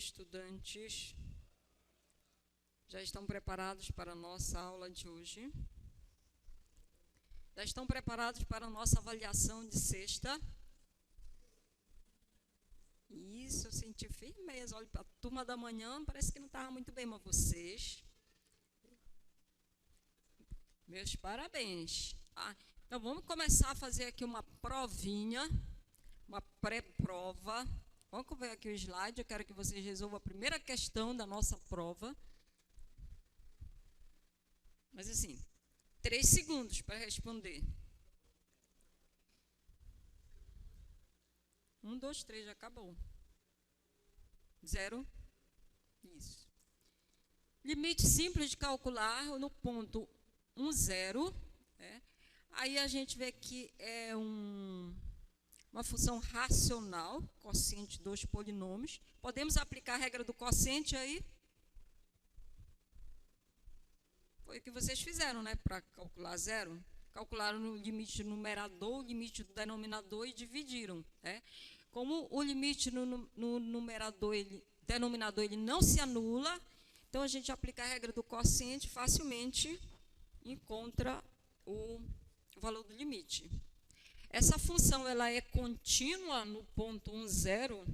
estudantes já estão preparados para a nossa aula de hoje? Já estão preparados para a nossa avaliação de sexta? Isso, eu senti firmeza. Olha, para a turma da manhã parece que não estava muito bem, mas vocês... Meus parabéns. Então, vamos começar a fazer aqui uma provinha, uma pré-prova. Vamos ver aqui o slide, eu quero que vocês resolvam a primeira questão da nossa prova. Mas assim, 3 segundos para responder. 1, 2, 3, já acabou. 0. Isso. Limite simples de calcular no ponto 1, 0. Aí a gente vê que é uma função racional, quociente de 2 polinômios. Podemos aplicar a regra do quociente aí? Foi o que vocês fizeram, né? Para calcular 0. Calcularam o limite do numerador, o limite do denominador e dividiram. Como o limite no numerador, denominador, ele não se anula, então a gente aplica a regra do quociente, facilmente encontra o valor do limite. Essa função ela é contínua no ponto 1, 0?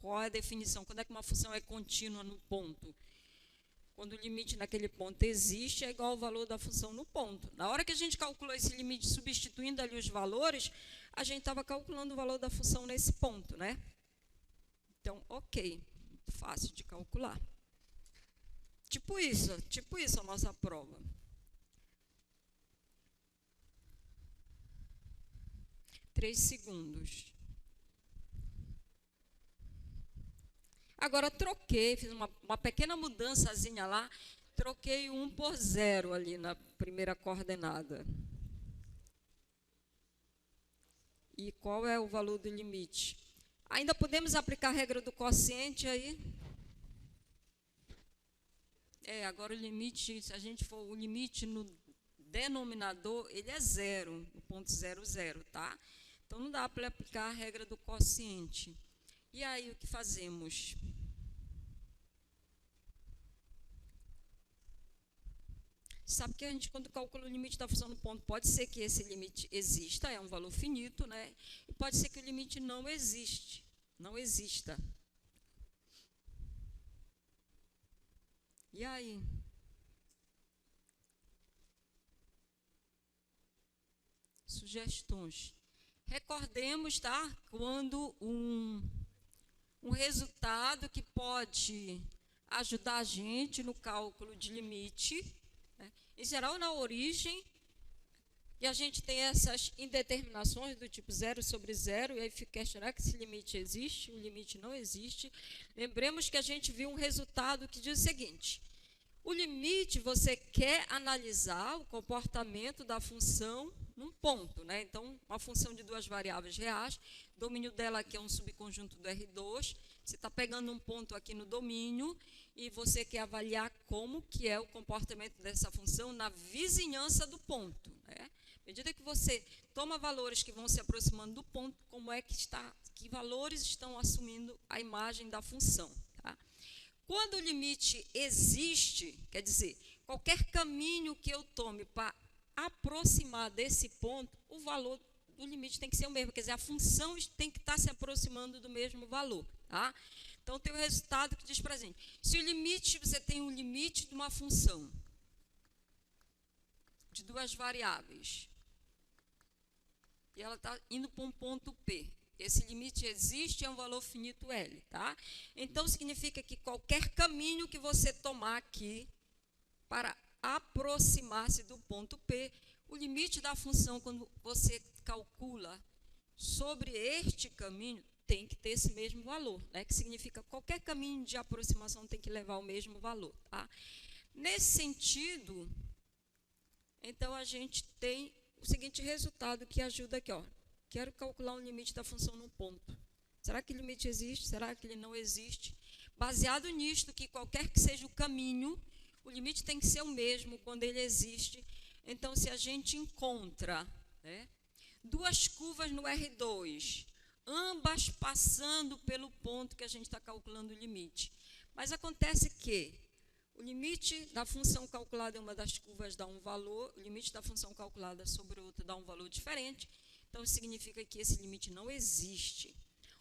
Qual é a definição? Quando é que uma função é contínua no ponto? Quando o limite naquele ponto existe, é igual ao valor da função no ponto. Na hora que a gente calculou esse limite, substituindo ali os valores, a gente estava calculando o valor da função nesse ponto, né? Então, ok, muito fácil de calcular. Tipo isso a nossa prova. Três segundos. Agora, troquei, fiz uma pequena mudançazinha lá, troquei 1 por 0 ali na primeira coordenada. E qual é o valor do limite? Ainda podemos aplicar a regra do quociente aí? Agora o limite, se a gente for o limite no denominador, ele é 0, o ponto 0, 0, tá? Então, não dá para aplicar a regra do quociente. E aí, o que fazemos? Sabe que a gente, quando calcula o limite da função no ponto, pode ser que esse limite exista, é um valor finito, né? E pode ser que o limite não exista. E aí? Sugestões. Recordemos, tá? Quando um resultado que pode ajudar a gente no cálculo de limite, né? Em geral, na origem, e a gente tem essas indeterminações do tipo 0 sobre 0, e aí fica questionando que esse limite existe, o limite não existe. Lembremos que a gente viu um resultado que diz o seguinte: o limite, você quer analisar o comportamento da função num ponto, né? Então, uma função de 2 variáveis reais, o domínio dela aqui é um subconjunto do R2, você está pegando um ponto aqui no domínio e você quer avaliar como que é o comportamento dessa função na vizinhança do ponto, né? À medida que você toma valores que vão se aproximando do ponto, como é que está, que valores estão assumindo a imagem da função, tá? Quando o limite existe, quer dizer, qualquer caminho que eu tome para aproximar desse ponto, o valor do limite tem que ser o mesmo, quer dizer, a função tem que estar se aproximando do mesmo valor, tá? Então, tem o resultado que diz para a gente, se o limite, você tem um limite de uma função de 2 variáveis, e ela está indo para um ponto P, esse limite existe, é um valor finito L, tá? Então, significa que qualquer caminho que você tomar aqui para aproximar-se do ponto P, o limite da função, quando você calcula sobre este caminho, tem que ter esse mesmo valor, né? Que significa que qualquer caminho de aproximação tem que levar o mesmo valor, tá? Nesse sentido, então, a gente tem o seguinte resultado que ajuda aqui, ó. Quero calcular um limite da função num ponto. Será que o limite existe? Será que ele não existe? Baseado nisto, que qualquer que seja o caminho, o limite tem que ser o mesmo quando ele existe. Então, se a gente encontra, né, duas curvas no R2, ambas passando pelo ponto que a gente está calculando o limite. Mas acontece que o limite da função calculada em uma das curvas dá um valor, o limite da função calculada sobre outra dá um valor diferente, então isso significa que esse limite não existe.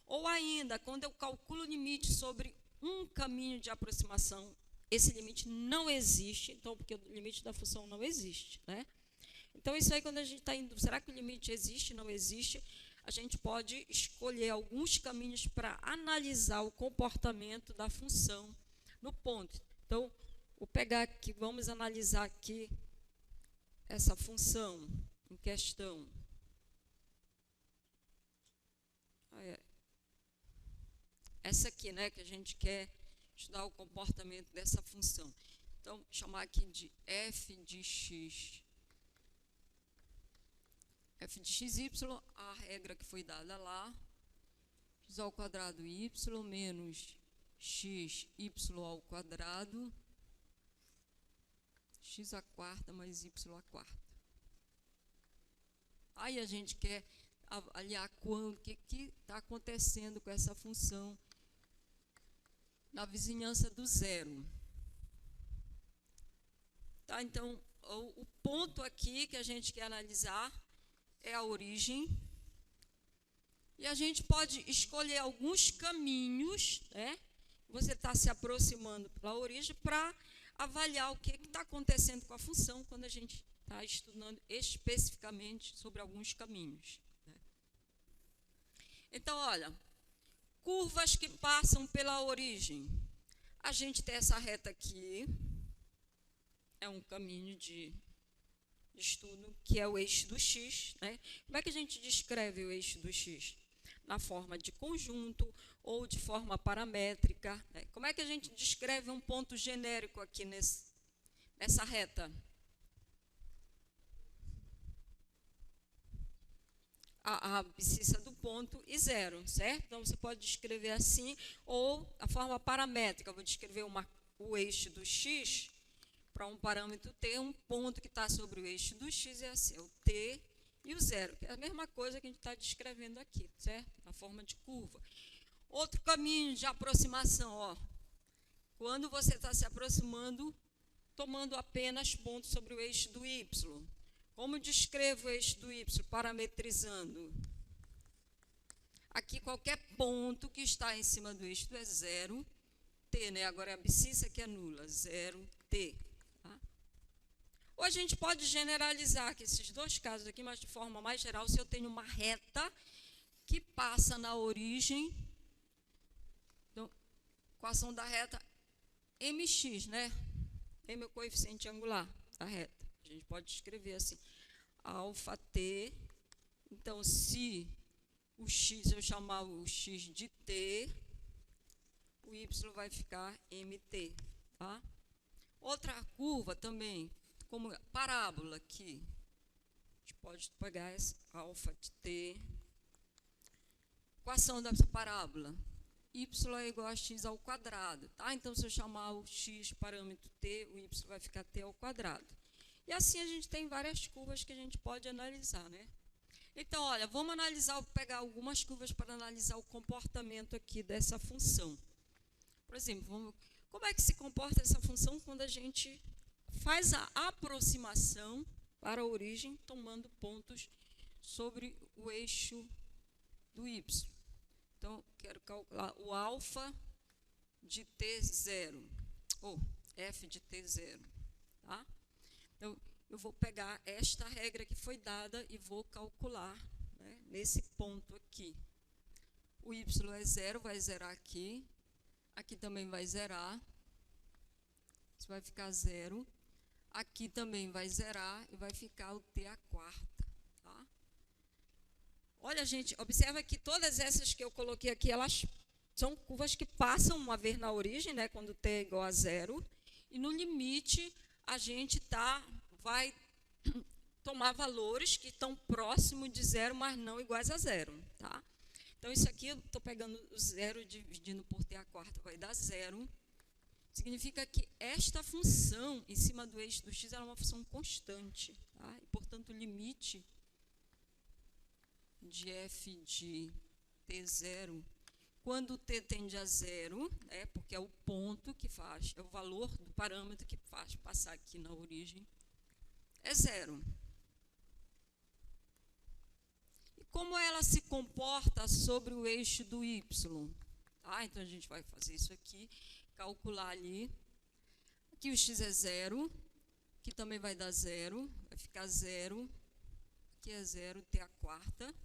Ou ainda, quando eu calculo o limite sobre um caminho de aproximação, esse limite não existe, então, porque o limite da função não existe, né? Então, isso aí, quando a gente está indo, será que o limite existe, não existe? A gente pode escolher alguns caminhos para analisar o comportamento da função no ponto. Então, vou pegar aqui, vamos analisar aqui essa função em questão. Essa aqui, né, que a gente quer estudar o comportamento dessa função. Então, vou chamar aqui de f de x. F de xy, a regra que foi dada lá, x ao quadrado y menos x y ao quadrado, x à quarta mais y à quarta. Aí a gente quer avaliar o que está acontecendo com essa função na vizinhança do zero. Tá, então, o ponto aqui que a gente quer analisar é a origem. E a gente pode escolher alguns caminhos, né? Você está se aproximando pela origem para avaliar o que está acontecendo com a função quando a gente está estudando especificamente sobre alguns caminhos, né? Então, olha, curvas que passam pela origem. A gente tem essa reta aqui, é um caminho de estudo, que é o eixo do x, né? Como é que a gente descreve o eixo do x? Na forma de conjunto ou de forma paramétrica, né? Como é que a gente descreve um ponto genérico aqui nessa reta? A abscissa do ponto e zero, certo? Então, você pode descrever assim, ou a forma paramétrica. Eu vou descrever o eixo do x para um parâmetro t, um ponto que está sobre o eixo do x é assim, o t e o zero, que é a mesma coisa que a gente está descrevendo aqui, certo? Na forma de curva. Outro caminho de aproximação, ó, quando você está se aproximando, tomando apenas pontos sobre o eixo do y. Como descrevo o eixo do y? Parametrizando. Aqui, qualquer ponto que está em cima do eixo é zero, t, né? Agora, a abscissa que é nula, zero, t. Tá? Ou a gente pode generalizar que esses dois casos aqui, mas de forma mais geral, se eu tenho uma reta que passa na origem, então, equação da reta mx, né? M é o coeficiente angular da reta. A gente pode escrever assim, alfa t. Então, se o x, eu chamar o x de t, o y vai ficar mt, tá? Outra curva também, como parábola aqui. A gente pode pegar essa alfa de t. Equação dessa parábola. Y é igual a x ao quadrado, tá? Então, se eu chamar o x parâmetro t, o y vai ficar t ao quadrado. E assim a gente tem várias curvas que a gente pode analisar, né? Então, olha, vamos analisar, pegar algumas curvas para analisar o comportamento aqui dessa função. Por exemplo, como é que se comporta essa função quando a gente faz a aproximação para a origem, tomando pontos sobre o eixo do y. Então, quero calcular o alfa de t0, ou f de t0, tá? Então, eu vou pegar esta regra que foi dada e vou calcular, né, nesse ponto aqui. O y é zero, vai zerar aqui. Aqui também vai zerar. Isso vai ficar zero. Aqui também vai zerar e vai ficar o t à quarta. Tá? Olha, gente, observa que todas essas que eu coloquei aqui, elas são curvas que passam uma vez na origem, né, quando t é igual a zero. E no limite, a gente vai tomar valores que estão próximos de zero, mas não iguais a zero. Tá? Então, isso aqui, eu estou pegando o zero dividindo por t à quarta, vai dar zero. Significa que esta função em cima do eixo do x é uma função constante. Tá? E, portanto, o limite de f de t0, quando t tende a zero, porque é o ponto que faz, é o valor do parâmetro que faz passar aqui na origem, é zero. E como ela se comporta sobre o eixo do y? Então, a gente vai fazer isso aqui, calcular ali. Aqui o x é zero, aqui também vai dar zero, vai ficar zero, aqui é zero, t a quarta,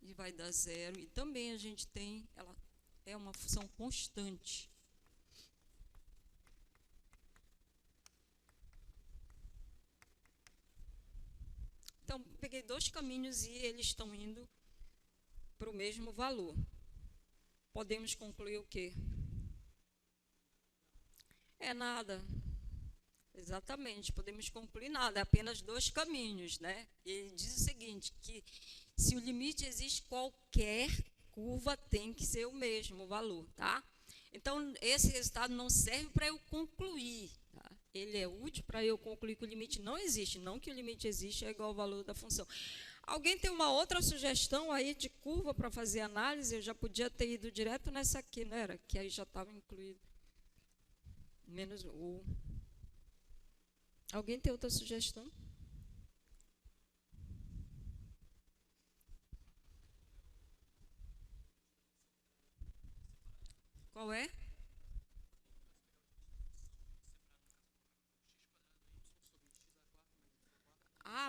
e vai dar zero. E também a gente tem, ela é uma função constante. Então, peguei dois caminhos e eles estão indo para o mesmo valor. Podemos concluir o quê? É nada. Exatamente, podemos concluir nada, é apenas dois caminhos, né? E ele diz o seguinte, que se o limite existe, qualquer curva tem que ser o mesmo valor, tá? Então, esse resultado não serve para eu concluir, tá? Ele é útil para eu concluir que o limite não existe, não que o limite existe é igual ao valor da função. Alguém tem uma outra sugestão aí de curva para fazer análise? Eu já podia ter ido direto nessa aqui, não era? Que aí já estava incluído. Menos o... Alguém tem outra sugestão? Qual é?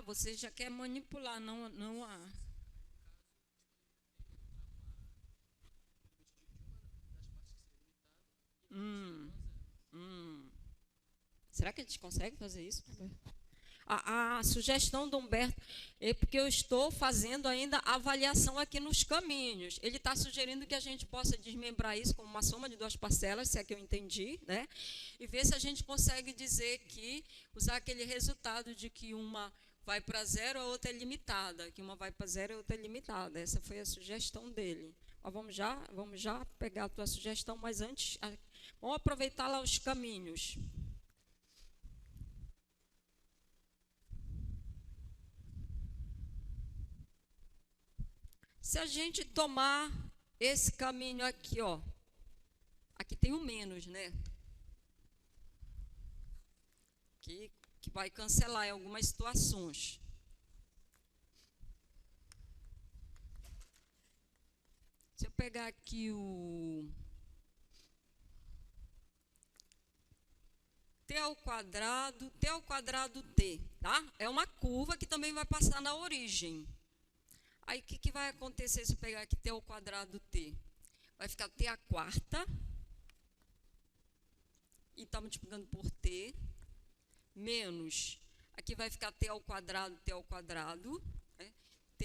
Você já quer manipular, não a... Será que a gente consegue fazer isso? A sugestão do Humberto é porque eu estou fazendo ainda a avaliação aqui nos caminhos. Ele está sugerindo que a gente possa desmembrar isso como uma soma de duas parcelas, se é que eu entendi, né? E ver se a gente consegue dizer que, usar aquele resultado de que uma vai para zero, a outra é limitada, que uma vai para zero e a outra é limitada. Essa foi a sugestão dele. Mas vamos já pegar a tua sugestão, mas antes, vamos aproveitar lá os caminhos. Se a gente tomar esse caminho aqui, ó, aqui tem o menos, né? Que vai cancelar em algumas situações. Se eu pegar aqui o t ao quadrado t, tá? É uma curva que também vai passar na origem. Aí, o que vai acontecer se eu pegar aqui t ao quadrado t? Vai ficar t a quarta, e está multiplicando por t, menos, aqui vai ficar t ao quadrado, né? t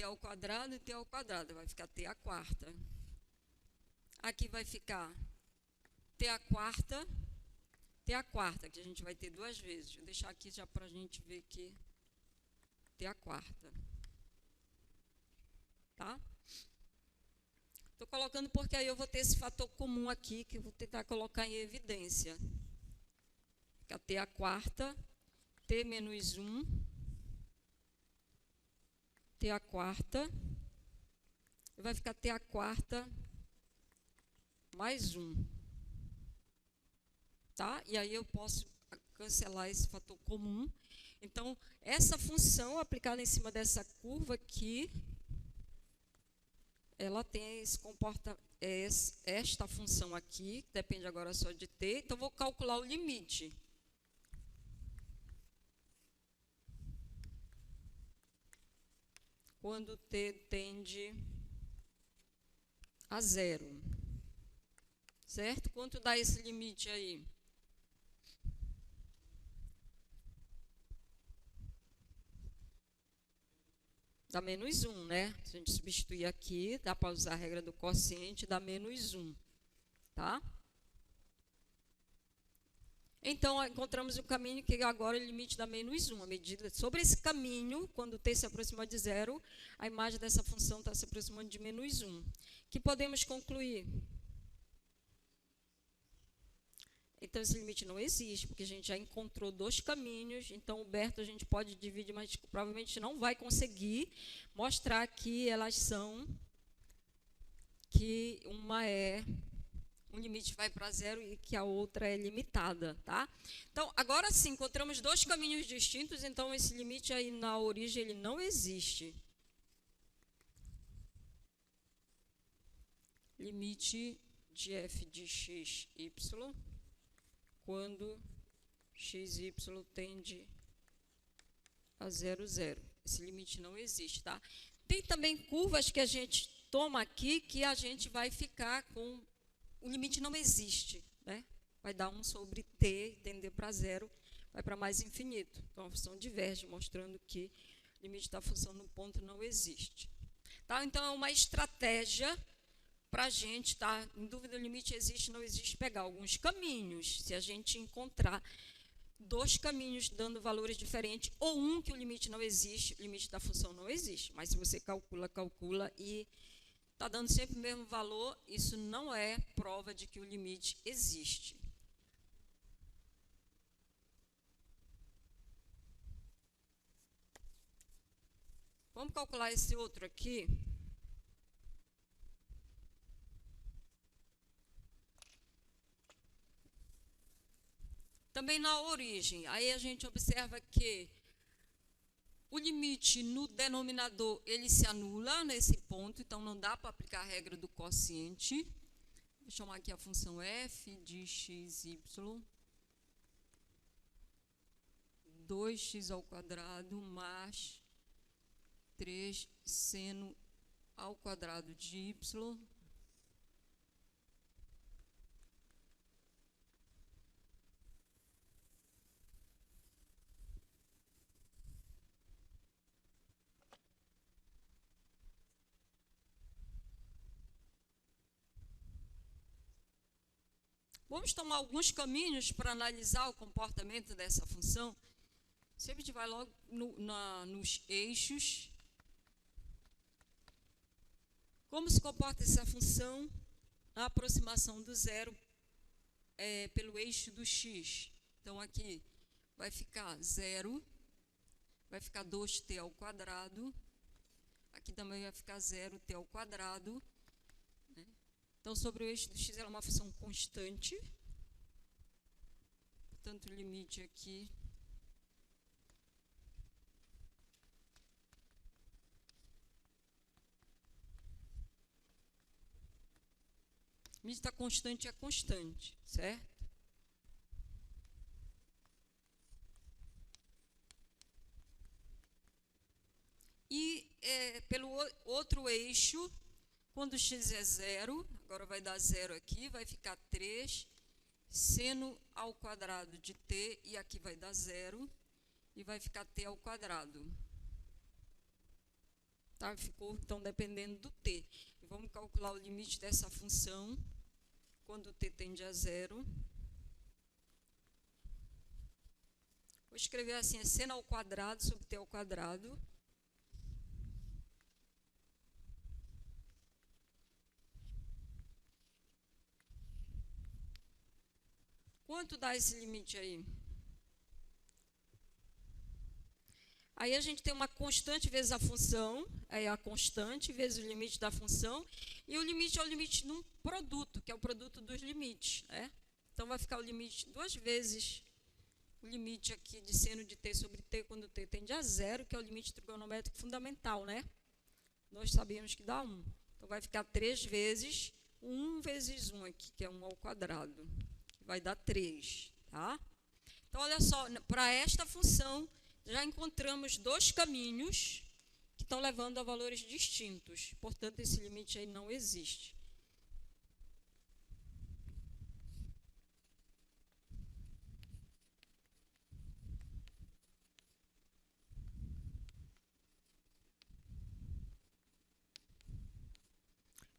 ao quadrado e t ao quadrado, vai ficar t a quarta. Aqui vai ficar t a quarta, que a gente vai ter duas vezes. Vou deixar aqui já para a gente ver que t a quarta. Tá? Estou colocando porque aí eu vou ter esse fator comum aqui, que eu vou tentar colocar em evidência. Fica t a quarta, t menos 1, t a quarta, vai ficar t a quarta mais 1. Tá? E aí eu posso cancelar esse fator comum. Então, essa função aplicada em cima dessa curva aqui, ela tem esta função aqui, que depende agora só de t. Então, vou calcular o limite. Quando t tende a zero. Certo? Quanto dá esse limite aí? Dá menos 1, né? Se a gente substituir aqui, dá para usar a regra do quociente, dá menos 1. Tá? Então, encontramos o caminho que agora o limite dá menos 1. A medida sobre esse caminho, quando t se aproxima de zero, a imagem dessa função está se aproximando de menos 1. O que podemos concluir? Então, esse limite não existe, porque a gente já encontrou dois caminhos. Então, o Berto a gente pode dividir, mas provavelmente não vai conseguir mostrar que elas são, que uma é, um limite vai para zero e que a outra é limitada, tá? Então, agora sim, encontramos dois caminhos distintos, então esse limite aí na origem, ele não existe. Limite de f de x, y, quando xy tende a 0, 0. Esse limite não existe, tá? Tem também curvas que a gente toma aqui que a gente vai ficar com... O limite não existe, né? Vai dar 1 sobre t, tender para 0, vai para mais infinito. Então, a função diverge, mostrando que o limite da função no ponto não existe. Tá? Então, é uma estratégia para a gente, tá? Em dúvida, o limite existe, não existe, pegar alguns caminhos. Se a gente encontrar dois caminhos dando valores diferentes, ou um que o limite não existe, o limite da função não existe. Mas se você calcula e está dando sempre o mesmo valor, isso não é prova de que o limite existe. Vamos calcular esse outro aqui. Também na origem, aí a gente observa que o limite no denominador, ele se anula nesse ponto, então não dá para aplicar a regra do quociente. Vou chamar aqui a função f de xy, 2x ao quadrado mais 3 seno ao quadrado de y Vamos tomar alguns caminhos para analisar o comportamento dessa função. Sempre a gente vai logo nos eixos. Como se comporta essa função? A aproximação do zero pelo eixo do x. Então, aqui vai ficar 0, vai ficar 2t ao quadrado. Aqui também vai ficar 0t ao quadrado. Então, sobre o eixo do x, ela é uma função constante. Portanto, o limite aqui o limite da constante é constante, certo? E pelo outro eixo, quando x é 0, agora vai dar 0 aqui, vai ficar 3 seno ao quadrado de t, e aqui vai dar 0, e vai ficar t ao quadrado. Tá? Ficou, então, dependendo do t. E vamos calcular o limite dessa função, quando t tende a 0. Vou escrever assim, é seno ao quadrado sobre t ao quadrado. Quanto dá esse limite aí? Aí a gente tem uma constante vezes a função, é a constante vezes o limite da função, e o limite é o limite de um produto, que é o produto dos limites, né? Então, vai ficar o limite duas vezes o limite aqui de seno de t sobre t, quando t tende a 0, que é o limite trigonométrico fundamental, né? Nós sabíamos que dá 1. Então, vai ficar 3 vezes 1 vezes 1 aqui, que é 1 ao quadrado. Vai dar 3, tá? Então, olha só, para esta função, já encontramos dois caminhos que estão levando a valores distintos. Portanto, esse limite aí não existe.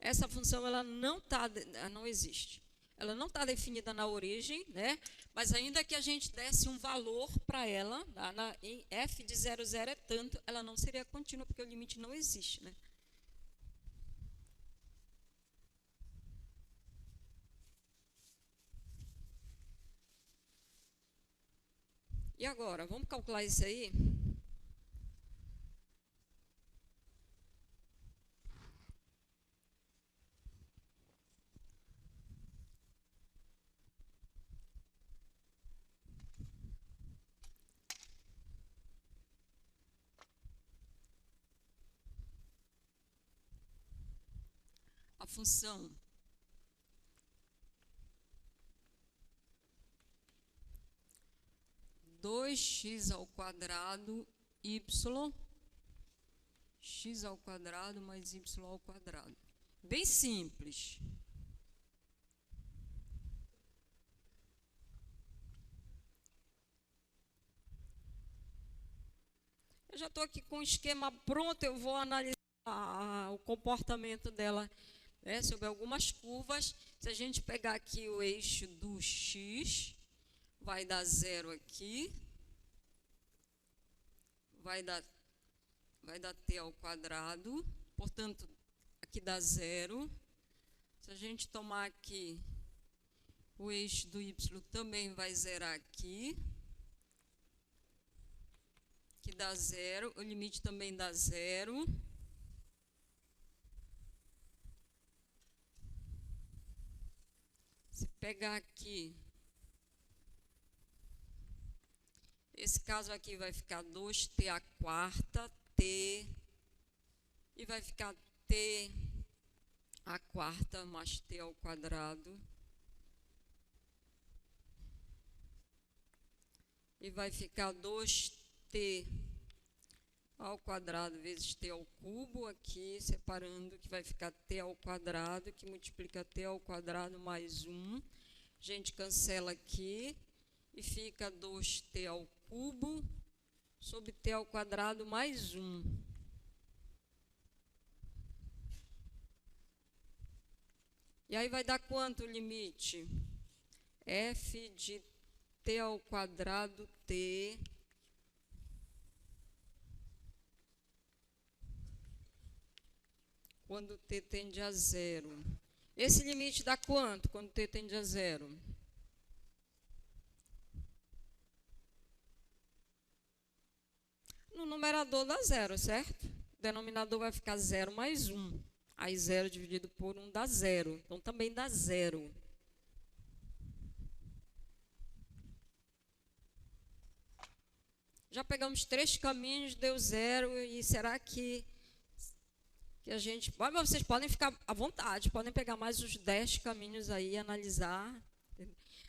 Essa função ela não existe. Ela não está definida na origem, né? Mas ainda que a gente desse um valor para ela, em f de 0, 0 é tanto, ela não seria contínua, porque o limite não existe, né? E agora, vamos calcular isso aí? A função dois x ao quadrado y, x ao quadrado mais y ao quadrado. Bem simples. Eu já estou aqui com o esquema pronto, eu vou analisar o comportamento dela, né, sobre algumas curvas. Se a gente pegar aqui o eixo do x, vai dar zero aqui, vai dar t ao quadrado, portanto, aqui dá zero. Se a gente tomar aqui o eixo do y, também vai zerar aqui, que dá zero, o limite também dá zero. Se pegar aqui, esse caso aqui vai ficar 2t à quarta, t, e vai ficar t à quarta mais t ao quadrado. E vai ficar 2t ao quadrado vezes t ao cubo, aqui separando, que vai ficar t ao quadrado, que multiplica t ao quadrado mais 1. A gente cancela aqui e fica 2t ao cubo sobre t ao quadrado mais 1. E aí vai dar quanto o limite? F de t ao quadrado t quando t tende a zero. Esse limite dá quanto quando t tende a zero? No numerador dá zero, certo? O denominador vai ficar 0 mais 1. Aí 0 dividido por 1 dá zero. Então também dá zero. Já pegamos 3 caminhos, deu zero. E será que a gente... Mas vocês podem ficar à vontade, podem pegar mais os 10 caminhos aí e analisar.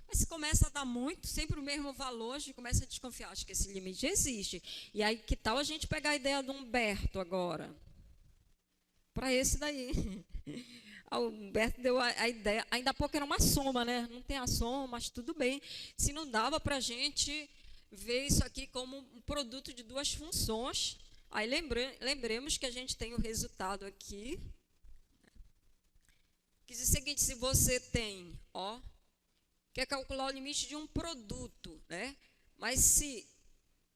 Mas se começa a dar muito, sempre o mesmo valor, a gente começa a desconfiar, acho que esse limite existe. E aí, que tal a gente pegar a ideia do Humberto agora? Para esse daí. O Humberto deu a ideia, ainda há pouco era uma soma, né? Não tem a soma, mas tudo bem. Se não dava para a gente ver isso aqui como um produto de duas funções, aí lembremos que a gente tem o resultado aqui. Quer dizer o seguinte, se você tem, quer calcular o limite de um produto, né? Mas se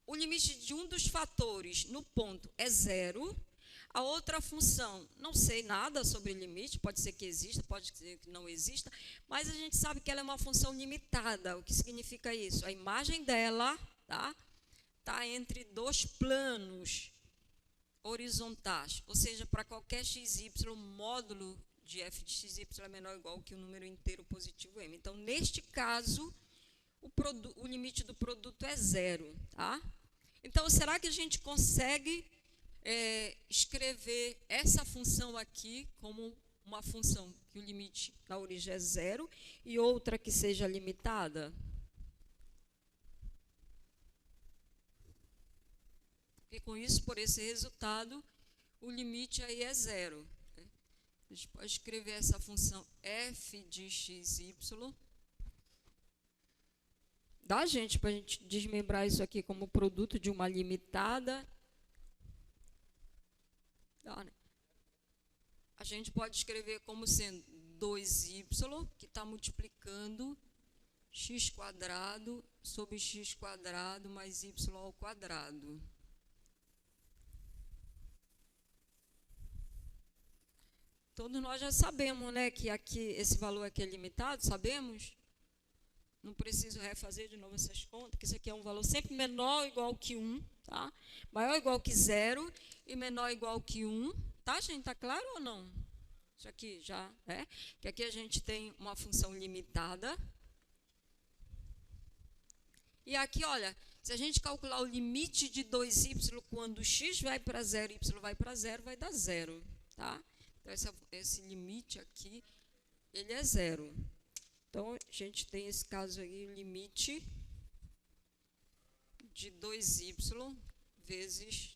o limite de um dos fatores no ponto é zero, a outra função, não sei nada sobre limite, pode ser que exista, pode ser que não exista, mas a gente sabe que ela é uma função limitada. O que significa isso? A imagem dela tá entre dois planos horizontais, ou seja, para qualquer xy, módulo de f de xy é menor ou igual que o número inteiro positivo m. Então, neste caso, o limite do produto é zero. Então, será que a gente consegue escrever essa função aqui como uma função que o limite na origem é zero e outra que seja limitada? E com isso, por esse resultado, o limite aí é zero. A gente pode escrever essa função f de xy. Dá, gente, para a gente desmembrar isso aqui como produto de uma limitada. Dá, né? A gente pode escrever como sendo 2y, que está multiplicando x quadrado sobre x quadrado mais y ao quadrado. Todos nós já sabemos, né, que aqui esse valor aqui é limitado, sabemos? Não preciso refazer de novo essas contas, que isso aqui é um valor sempre menor ou igual que 1, tá? Maior ou igual que 0 e menor ou igual que 1. Tá, gente? Tá claro ou não? Isso aqui já é. Que aqui a gente tem uma função limitada. E aqui, olha, se a gente calcular o limite de 2y quando x vai para 0 e y vai para 0, vai dar 0, tá? Então, esse limite aqui, ele é 0. Então, a gente tem esse caso aí, o limite de 2y vezes,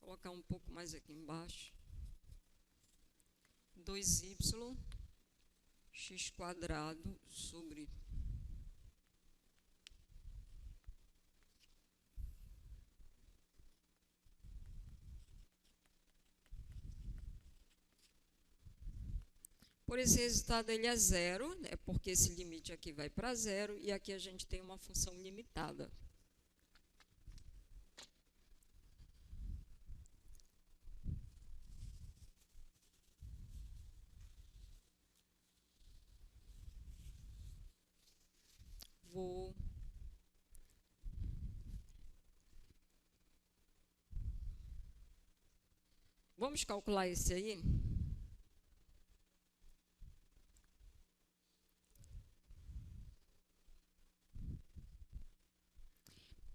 vou colocar um pouco mais aqui embaixo, 2y x quadrado sobre por esse resultado ele é 0, né, porque esse limite aqui vai para 0 e aqui a gente tem uma função limitada. Vamos calcular esse aí?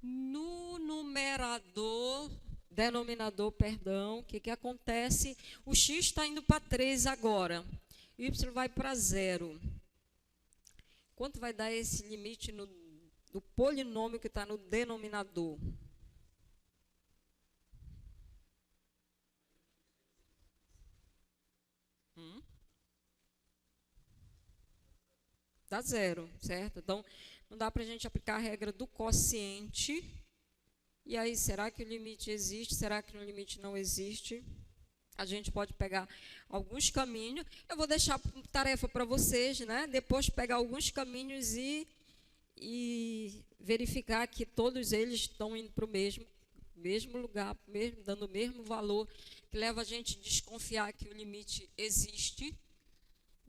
No denominador, perdão, o que acontece? O x está indo para 3 agora, o y vai para 0. Quanto vai dar esse limite do polinômio que está no denominador? Dá 0, certo? Então, não dá para a gente aplicar a regra do quociente. E aí, será que o limite existe? Será que o limite não existe? A gente pode pegar alguns caminhos. Eu vou deixar tarefa para vocês, né? Depois pegar alguns caminhos e verificar que todos eles estão indo para o mesmo lugar, dando o mesmo valor, que leva a gente a desconfiar que o limite existe.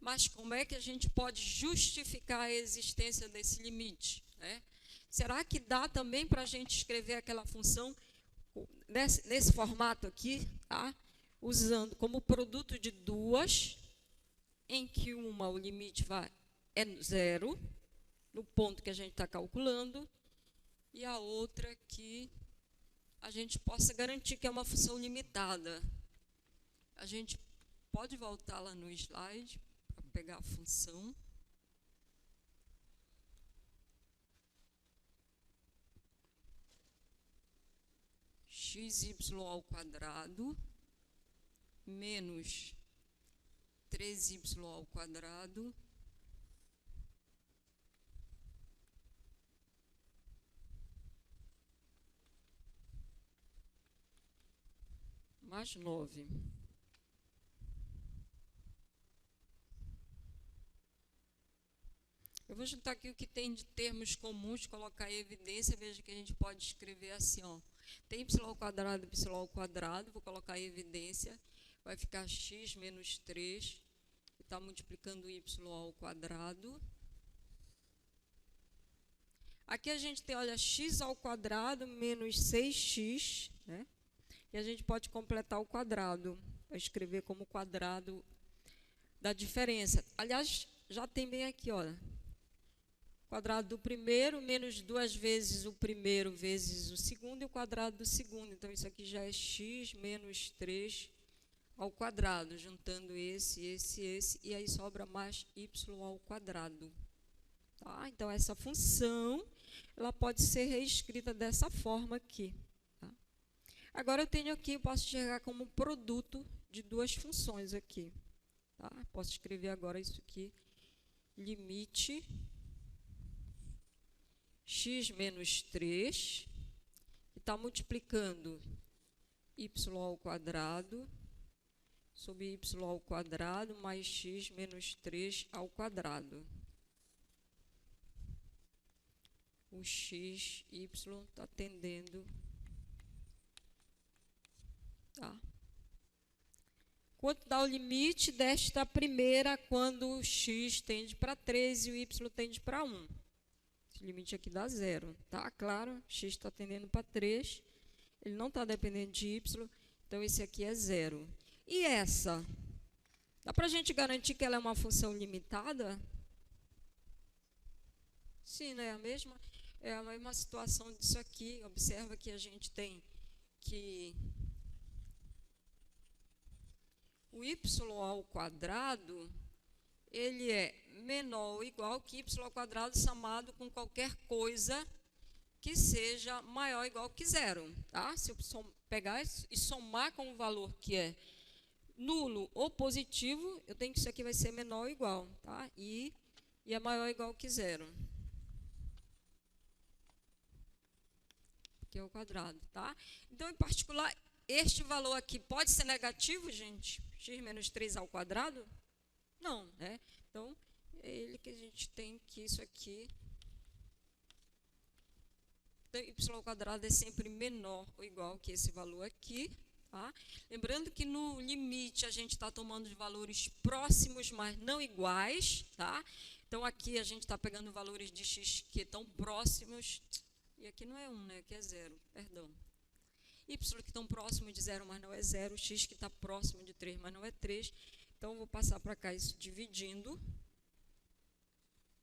Mas como é que a gente pode justificar a existência desse limite, né? Será que dá também para a gente escrever aquela função nesse formato aqui, tá? Usando como produto de duas, em que uma o limite é 0, no ponto que a gente está calculando, e a outra que a gente possa garantir que é uma função limitada. A gente pode voltar lá no slide para pegar a função. Xy ao quadrado menos 3y ao quadrado mais 9. Eu vou juntar aqui o que tem de termos comuns, colocar em evidência. Veja que a gente pode escrever assim, ó. Tem y ao quadrado, y ao quadrado, vou colocar em evidência, vai ficar x menos 3, que está multiplicando y ao quadrado. Aqui a gente tem, olha, x ao quadrado menos 6x, né? E a gente pode completar o quadrado, para escrever como quadrado da diferença. Aliás, já tem bem aqui, olha. Quadrado do primeiro menos 2 vezes o primeiro vezes o segundo e o quadrado do segundo. Então, isso aqui já é x menos 3 ao quadrado, juntando esse, e aí sobra mais y ao quadrado. Tá? Então, essa função ela pode ser reescrita dessa forma aqui. Tá? Agora, eu tenho aqui, eu posso enxergar como produto de duas funções aqui. Tá? Posso escrever agora isso aqui, limite x menos 3, que está multiplicando y ao quadrado sobre y ao quadrado mais x menos 3 ao quadrado. O x, y está tendendo. Tá. Quanto dá o limite desta primeira quando o x tende para 3 e o y tende para 1? Esse limite aqui dá 0, tá? Claro, x está tendendo para 3, ele não está dependendo de y, então esse aqui é 0. E essa? Dá para a gente garantir que ela é uma função limitada? Sim, não é a mesma? É a mesma situação disso aqui. Observa que a gente tem que o y ao quadrado, ele é menor ou igual que y ao quadrado somado com qualquer coisa que seja maior ou igual que 0. Tá? Se eu pegar e somar com um valor que é nulo ou positivo, eu tenho que isso aqui vai ser menor ou igual. Tá? E é maior ou igual que 0. Que é o quadrado. Tá? Então, em particular, este valor aqui pode ser negativo, gente? X menos 3 ao quadrado? Não, né? Então, é ele que a gente tem que isso aqui. Então, y ao quadrado é sempre menor ou igual que esse valor aqui. Tá? Lembrando que no limite a gente está tomando os valores próximos, mas não iguais. Tá? Então, aqui a gente está pegando valores de x que estão próximos. E aqui não é 1, né? Aqui é 0, perdão. Y que estão próximo de 0, mas não é 0. X que está próximo de 3, mas não é 3. Então, vou passar para cá isso dividindo.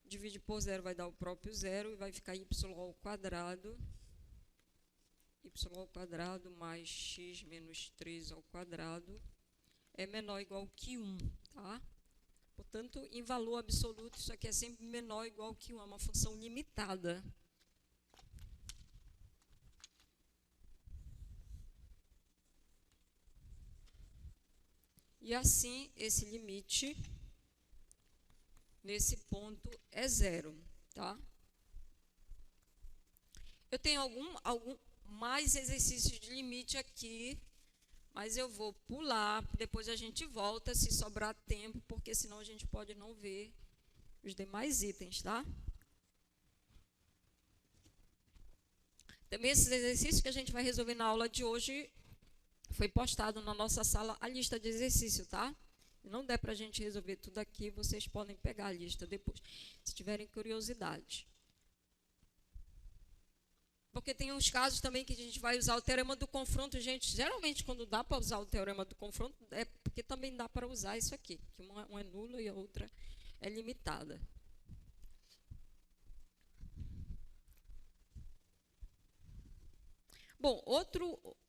Divide por 0 vai dar o próprio 0 e vai ficar y ao quadrado. Y ao quadrado mais x menos 3 ao quadrado é menor ou igual que 1. Tá? Portanto, em valor absoluto, isso aqui é sempre menor ou igual que 1. É uma função limitada. E assim, esse limite, nesse ponto, é 0. Tá? Eu tenho algum mais exercícios de limite aqui, mas eu vou pular, depois a gente volta, se sobrar tempo, porque senão a gente pode não ver os demais itens, tá? Também esses exercícios que a gente vai resolver na aula de hoje, foi postado na nossa sala a lista de exercício, tá? Se não der para a gente resolver tudo aqui, vocês podem pegar a lista depois, se tiverem curiosidade. Porque tem uns casos também que a gente vai usar o teorema do confronto. Gente, geralmente quando dá para usar o teorema do confronto, é porque também dá para usar isso aqui, que uma é nula e a outra é limitada. Bom,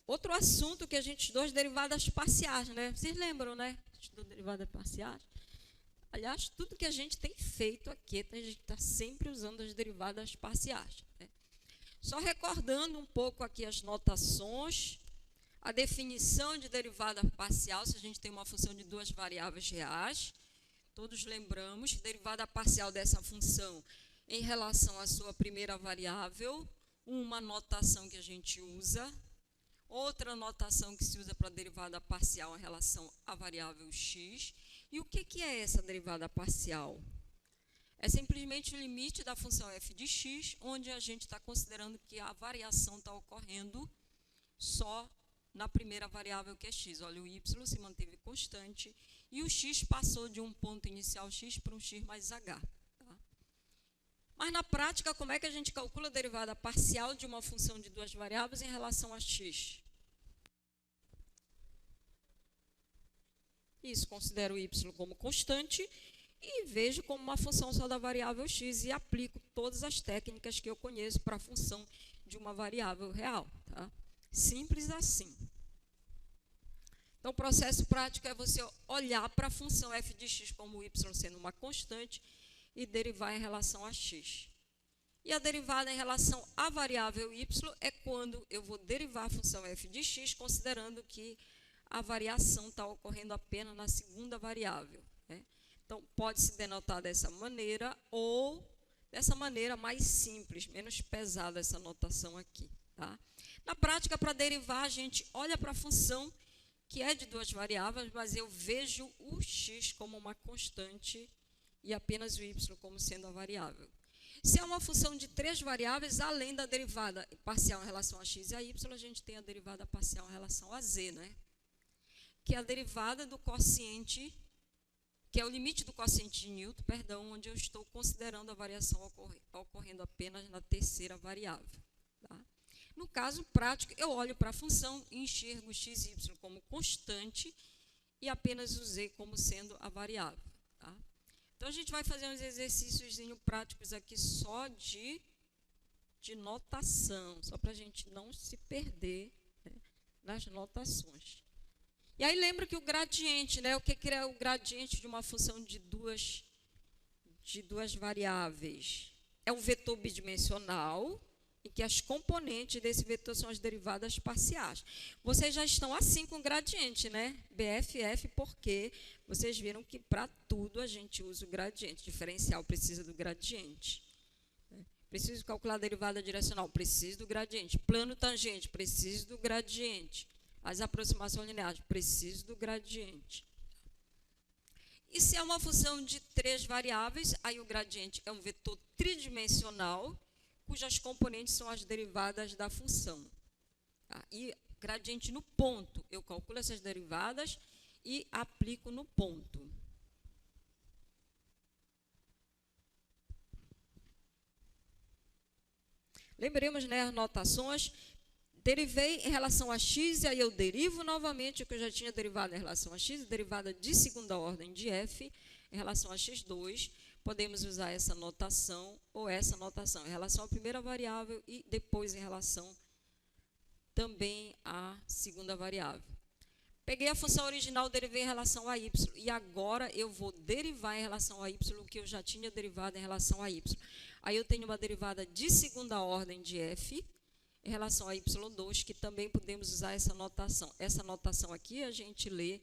outro assunto que a gente estudou, as derivadas parciais, né? Vocês lembram, né? Estudou derivadas parciais. Aliás, tudo que a gente tem feito aqui, a gente está sempre usando as derivadas parciais, né? Só recordando um pouco aqui as notações, a definição de derivada parcial, se a gente tem uma função de duas variáveis reais, todos lembramos, derivada parcial dessa função em relação à sua primeira variável, uma notação que a gente usa, outra notação que se usa para a derivada parcial em relação à variável x. E o que é essa derivada parcial? É simplesmente o limite da função f de x, onde a gente está considerando que a variação está ocorrendo só na primeira variável, que é x. Olha, o y se manteve constante e o x passou de um ponto inicial x para um x mais h. Tá? Mas, na prática, como é que a gente calcula a derivada parcial de uma função de duas variáveis em relação a x? Isso, considero o y como constante e vejo como uma função só da variável x e aplico todas as técnicas que eu conheço para a função de uma variável real. Tá? Simples assim. Então, o processo prático é você olhar para a função f de x como y sendo uma constante e derivar em relação a x. E a derivada em relação à variável y é quando eu vou derivar a função f de x considerando que a variação está ocorrendo apenas na segunda variável. Né? Então, pode-se denotar dessa maneira ou dessa maneira mais simples, menos pesada essa notação aqui. Tá? Na prática, para derivar, a gente olha para a função que é de duas variáveis, mas eu vejo o x como uma constante e apenas o y como sendo a variável. Se é uma função de três variáveis, além da derivada parcial em relação a x e a y, a gente tem a derivada parcial em relação a z, né? Que é a derivada do quociente, que é o limite do quociente de Newton, perdão, onde eu estou considerando a variação ocorrendo apenas na terceira variável. Tá? No caso prático, eu olho para a função e enxergo x e y como constante e apenas o z como sendo a variável. Tá? Então, a gente vai fazer uns exercícios práticos aqui só de notação, só para a gente não se perder, né, nas notações. E aí, lembra que o gradiente, né, o que é o gradiente de uma função de duas variáveis? É um vetor bidimensional em que as componentes desse vetor são as derivadas parciais. Vocês já estão assim com o gradiente, né? BFF, porque vocês viram que para tudo a gente usa o gradiente. Diferencial precisa do gradiente. Preciso calcular a derivada direcional, preciso do gradiente. Plano tangente, preciso do gradiente. As aproximações lineares, preciso do gradiente. E se é uma função de 3 variáveis, aí o gradiente é um vetor tridimensional, cujas componentes são as derivadas da função. Tá? E gradiente no ponto, eu calculo essas derivadas e aplico no ponto. Lembremos, né, as notações. Derivei em relação a x, e aí eu derivo novamente o que eu já tinha derivado em relação a x, derivada de segunda ordem de f em relação a x2. Podemos usar essa notação ou essa notação em relação à primeira variável e depois em relação também à segunda variável. Peguei a função original, derivei em relação a y, e agora eu vou derivar em relação a y o que eu já tinha derivado em relação a y. Aí eu tenho uma derivada de segunda ordem de f em relação a y2, que também podemos usar essa notação. Essa notação aqui a gente lê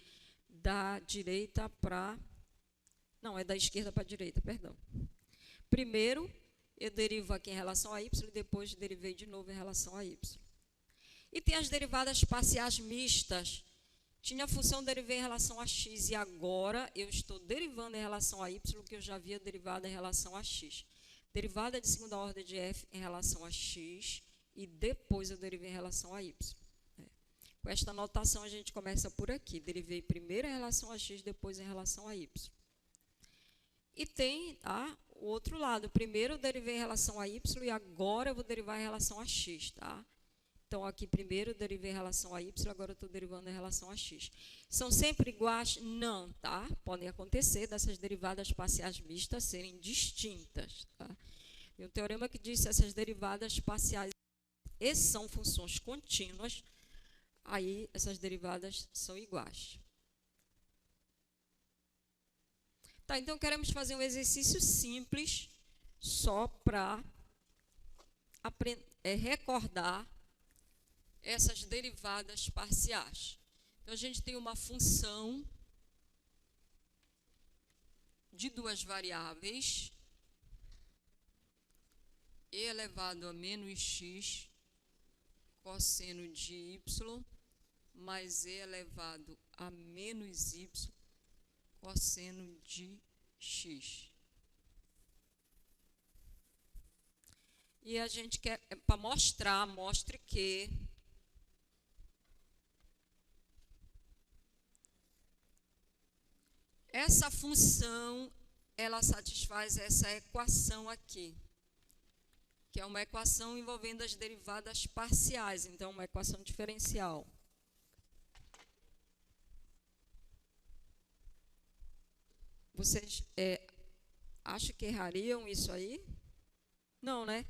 da direita para... Não, é da esquerda para a direita, perdão. Primeiro, eu derivo aqui em relação a y, e depois derivei de novo em relação a y. E tem as derivadas parciais mistas. Tinha a função derivei em relação a x, e agora eu estou derivando em relação a y, que eu já havia derivado em relação a x. Derivada de segunda ordem de f em relação a x, e depois eu derivei em relação a y. Com esta notação, a gente começa por aqui. Derivei primeiro em relação a x, depois em relação a y. E tem o outro lado. Primeiro eu derivei em relação a y e agora eu vou derivar em relação a x. Tá? Então, aqui primeiro eu derivei em relação a y, agora eu estou derivando em relação a x. São sempre iguais? Não, tá? Podem acontecer dessas derivadas parciais mistas serem distintas. Tá? Tem um teorema que diz que essas derivadas parciais e são funções contínuas, aí essas derivadas são iguais. Tá, então queremos fazer um exercício simples, só para recordar essas derivadas parciais. Então, a gente tem uma função de 2 variáveis, e elevado a menos x cosseno de y mais e elevado a menos y cosseno de x. E a gente quer, para mostrar, mostre que essa função, ela satisfaz essa equação aqui, que é uma equação envolvendo as derivadas parciais, então uma equação diferencial. Vocês acham que errariam isso aí? Não, né?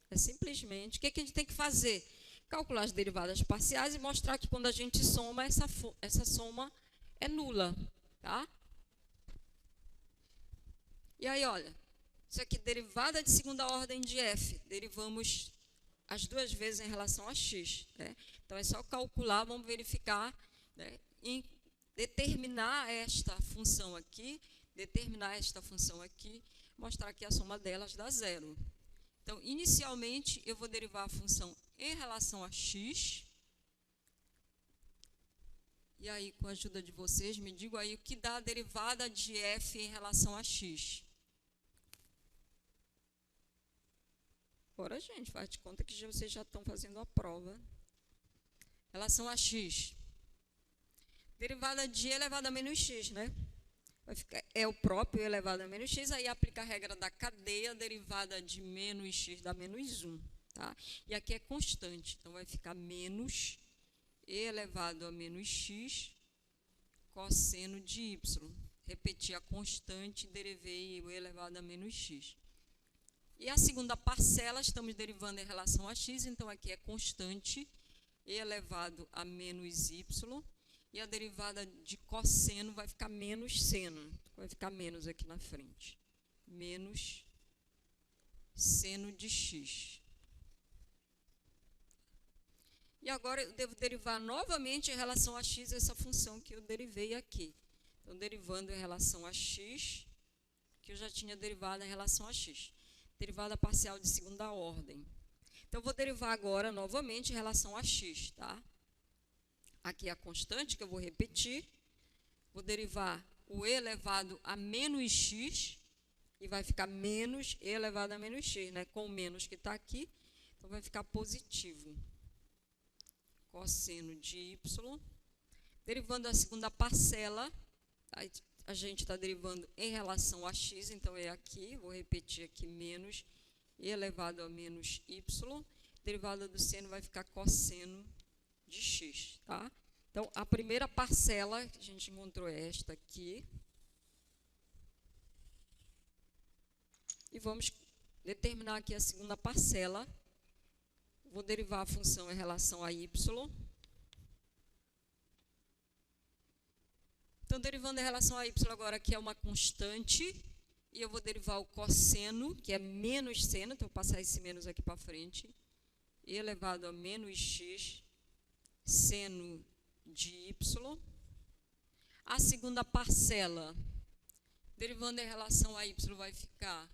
É simplesmente, o que a gente tem que fazer? Calcular as derivadas parciais e mostrar que quando a gente soma, essa soma é nula, tá? E aí, olha, isso aqui, derivada de segunda ordem de f, derivamos as 2 vezes em relação a x. Né? Então, é só calcular, vamos verificar, né, e determinar esta função aqui, mostrar que a soma delas dá 0. Então, inicialmente, eu vou derivar a função em relação a x. E aí, com a ajuda de vocês, me digam aí o que dá a derivada de f em relação a x. Bora, gente, faz de conta que vocês já estão fazendo a prova. Relação a x. Derivada de elevado a menos x, né? vai ficar, é o próprio e elevado a menos x, aí aplica a regra da cadeia derivada de menos x dá menos 1. Tá? E aqui é constante, então vai ficar menos e elevado a menos x cosseno de y. Repetir a constante, derivei o elevado a menos x. E a segunda parcela, estamos derivando em relação a x, então aqui é constante e elevado a menos y. E a derivada de cosseno vai ficar menos seno. Vai ficar menos aqui na frente. Menos seno de x. E agora eu devo derivar novamente em relação a x essa função que eu derivei aqui. Então, derivando em relação a x, que eu já tinha derivado em relação a x. Derivada parcial de segunda ordem. Então, eu vou derivar agora novamente em relação a x, tá? Aqui é a constante, que eu vou repetir. Vou derivar o e elevado a menos x, e vai ficar menos e elevado a menos x, né? Com o menos que está aqui, então vai ficar positivo. Cosseno de y. Derivando a segunda parcela, a gente está derivando em relação a x, então é aqui, vou repetir aqui, menos e elevado a menos y. Derivada do seno vai ficar cosseno de x, tá? Então, a primeira parcela que a gente encontrou é esta aqui. E vamos determinar aqui a segunda parcela. Vou derivar a função em relação a y. Então, derivando em relação a y agora, aqui é uma constante. E eu vou derivar o cosseno, que é menos seno. Então, vou passar esse menos aqui para frente. E elevado a menos x, seno de y. A segunda parcela, derivando em relação a y, vai ficar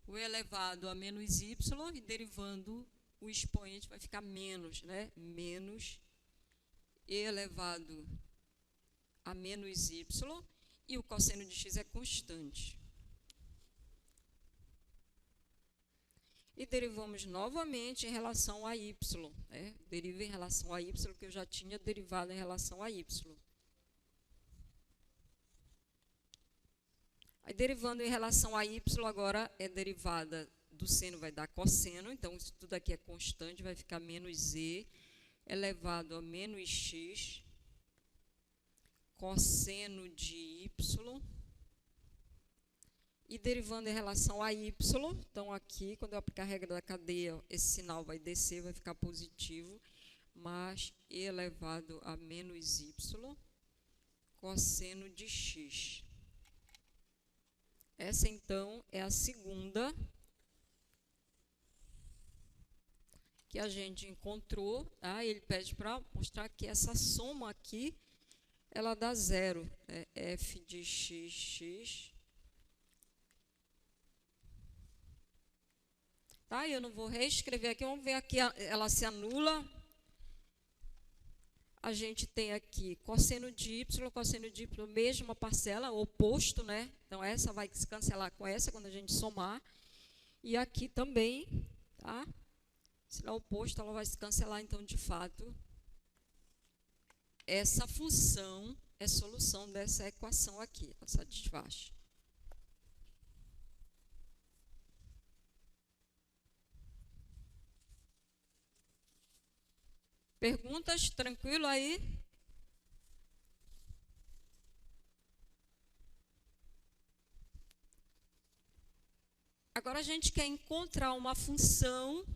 o elevado a menos y. E derivando o expoente vai ficar menos, né? Menos e elevado a menos y. E o cosseno de x é constante. E derivamos novamente em relação a y. Né? Deriva em relação a y, que eu já tinha derivado em relação a y. Aí, derivando em relação a y, agora é derivada do seno, vai dar cosseno. Então, isso tudo aqui é constante, vai ficar menos e elevado a menos x, cosseno de y. E derivando em relação a y, então aqui, quando eu aplicar a regra da cadeia, esse sinal vai descer, vai ficar positivo, mais e elevado a menos y, cosseno de x. Essa, então, é a segunda que a gente encontrou. Tá? Ele pede para mostrar que essa soma aqui, ela dá zero. Né? F de x. Tá? Eu não vou reescrever aqui, vamos ver aqui, ela se anula. A gente tem aqui cosseno de y, mesma parcela, oposto, né? Então, essa vai se cancelar com essa quando a gente somar. E aqui também, tá? Se ela é oposto, ela vai se cancelar. Então, de fato, essa função é solução dessa equação aqui, ela satisfaz. Perguntas? Tranquilo aí? Agora a gente quer encontrar uma função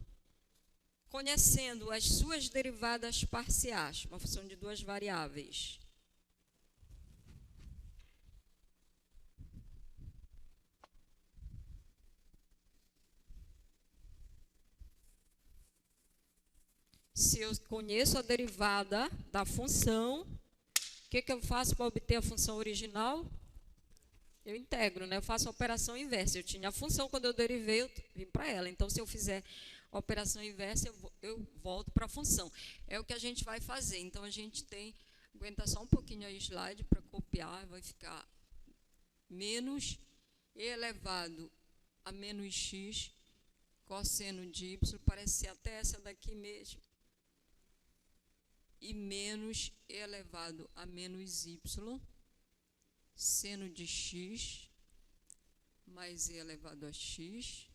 conhecendo as suas derivadas parciais, uma função de duas variáveis. Se eu conheço a derivada da função, o que eu faço para obter a função original? Eu integro, né? Eu faço a operação inversa. Eu tinha a função, quando eu derivei, eu vim para ela. Então, se eu fizer a operação inversa, eu volto para a função. É o que a gente vai fazer. Então, a gente tem... Aguenta só um pouquinho aí o slide para copiar. Vai ficar menos e elevado a menos x, cosseno de y. Parece ser até essa daqui mesmo. E menos e elevado a menos y, seno de x mais e elevado a x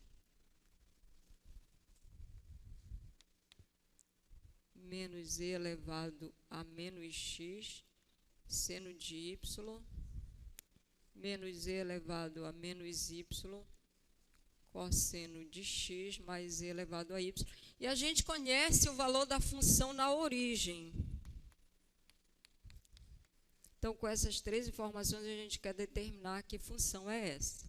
menos e elevado a menos x seno de y menos e elevado a menos y cosseno de x mais e elevado a y. E a gente conhece o valor da função na origem. Então, com essas três informações, a gente quer determinar que função é essa.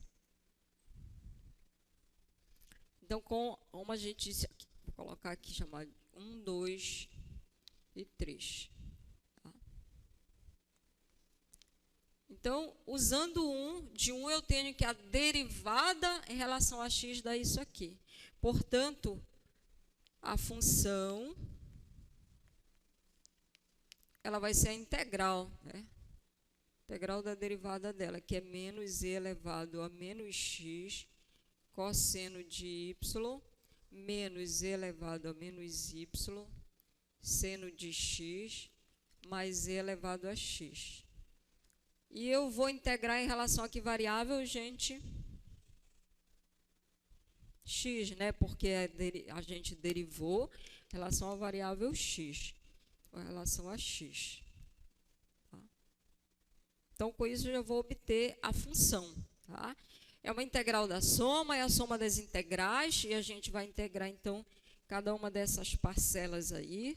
Então, como a gente disse aqui, vou colocar aqui, chamar de 1, 2 e 3. Tá? Então, usando 1, de 1 eu tenho que a derivada em relação a x dá isso aqui. Portanto, a função, ela vai ser a integral, né? Integral da derivada dela, que é menos e elevado a menos x cosseno de y menos e elevado a menos y seno de x mais e elevado a x. E eu vou integrar em relação a que variável, gente? X, né? Porque a gente derivou em relação à variável x, em relação a x. Tá? Então, com isso, eu já vou obter a função. Tá? É uma integral da soma, é a soma das integrais, e a gente vai integrar, então, cada uma dessas parcelas aí.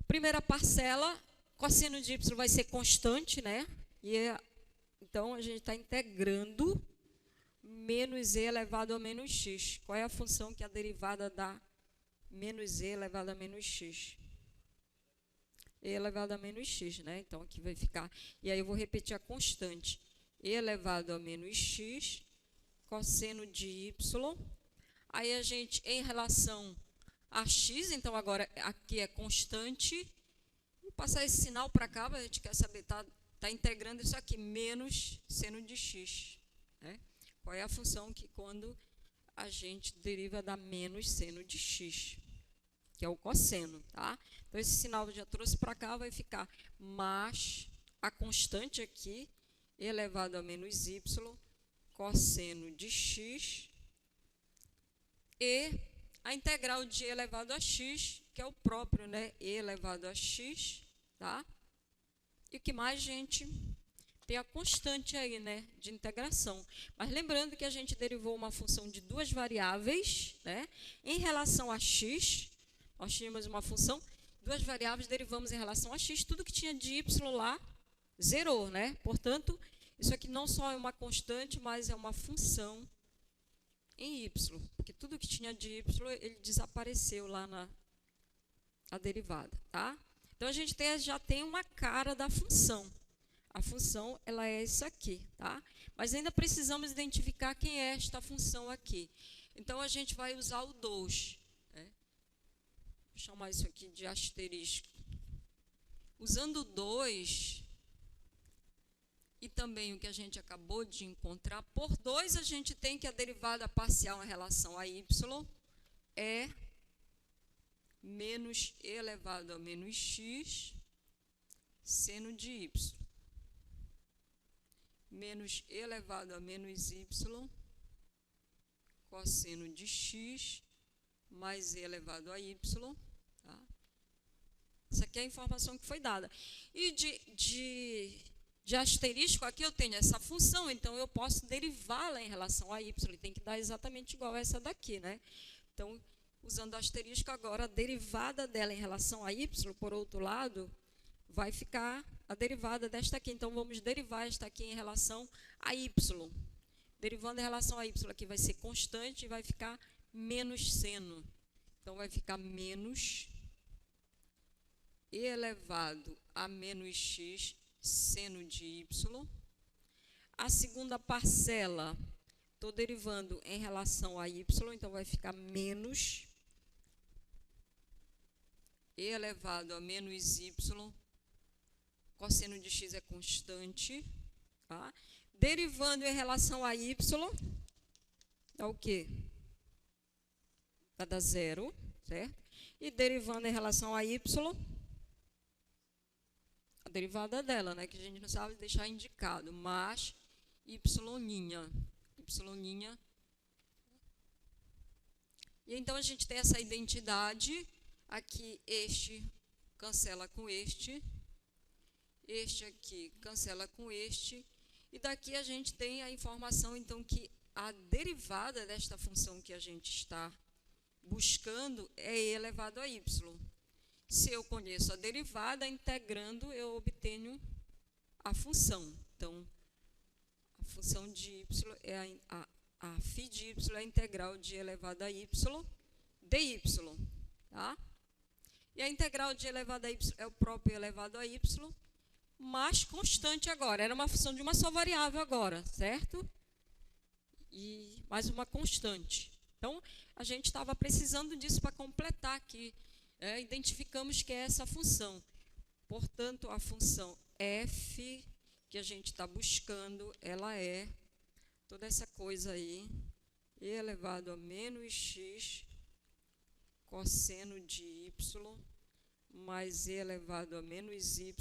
Primeira parcela, cosseno de y vai ser constante, né? Então, a gente está integrando menos e elevado a menos x. Qual é a função que a derivada dá menos e elevado a menos x? E elevado a menos x, né? Então, aqui vai ficar... E aí, eu vou repetir a constante. E elevado a menos x, cosseno de y. Aí, a gente, em relação a x, então, agora, aqui é constante. Vou passar esse sinal para cá, a gente quer saber, tá integrando isso aqui, menos seno de x. Né? Qual é a função que, quando a gente deriva da menos seno de x? Que é o cosseno, tá? Então, esse sinal eu já trouxe para cá, vai ficar mais a constante aqui, elevado a menos y, cosseno de x, e a integral de e elevado a x, que é o próprio, né? E elevado a x, tá? E o que mais, gente? Tem a constante aí, né? De integração. Mas lembrando que a gente derivou uma função de duas variáveis, né? Em relação a x, nós tínhamos uma função, duas variáveis, derivamos em relação a x, tudo que tinha de y lá, zerou, né? Portanto, isso aqui não só é uma constante, mas é uma função em y, porque tudo que tinha de y, ele desapareceu lá na derivada, tá? Então, a gente já tem uma cara da função. A função, ela é isso aqui, tá? Mas ainda precisamos identificar quem é esta função aqui. Então, a gente vai usar o 2, né? Vou chamar isso aqui de asterisco. Usando o 2, e também o que a gente acabou de encontrar, por 2 a gente tem que a derivada parcial em relação a y é menos e elevado a menos x seno de y. Menos e elevado a menos y cosseno de x mais e elevado a y. Tá? Essa aqui é a informação que foi dada. E de asterisco, aqui eu tenho essa função, então eu posso derivá-la em relação a y. Tem que dar exatamente igual a essa daqui, né? Então, usando asterisco agora, a derivada dela em relação a y, por outro lado, vai ficar a derivada desta aqui. Então, vamos derivar esta aqui em relação a y. Derivando em relação a y aqui vai ser constante e vai ficar menos seno. Então, vai ficar menos e elevado a menos x seno de y. A segunda parcela, estou derivando em relação a y, então vai ficar menos e elevado a menos y, cosseno de x é constante, tá? Derivando em relação a y, dá o quê? Vai dar zero, certo? E derivando em relação a y, derivada dela, né, que a gente não sabe deixar indicado, mas y'. E então a gente tem essa identidade, aqui este cancela com este aqui cancela com este, e daqui a gente tem a informação, então, que a derivada desta função que a gente está buscando é e elevado a y. Se eu conheço a derivada, integrando, eu obtenho a função. Então, a função de y é a φ de y é a integral de elevado a y dy. Tá? E a integral de elevado a y é o próprio elevado a y, mas constante agora. Era uma função de uma só variável agora, certo? E mais uma constante. Então, a gente estava precisando disso para completar aqui. Identificamos que é essa função. Portanto, a função f que a gente está buscando, ela é toda essa coisa aí, e elevado a menos x cosseno de y mais e elevado a menos y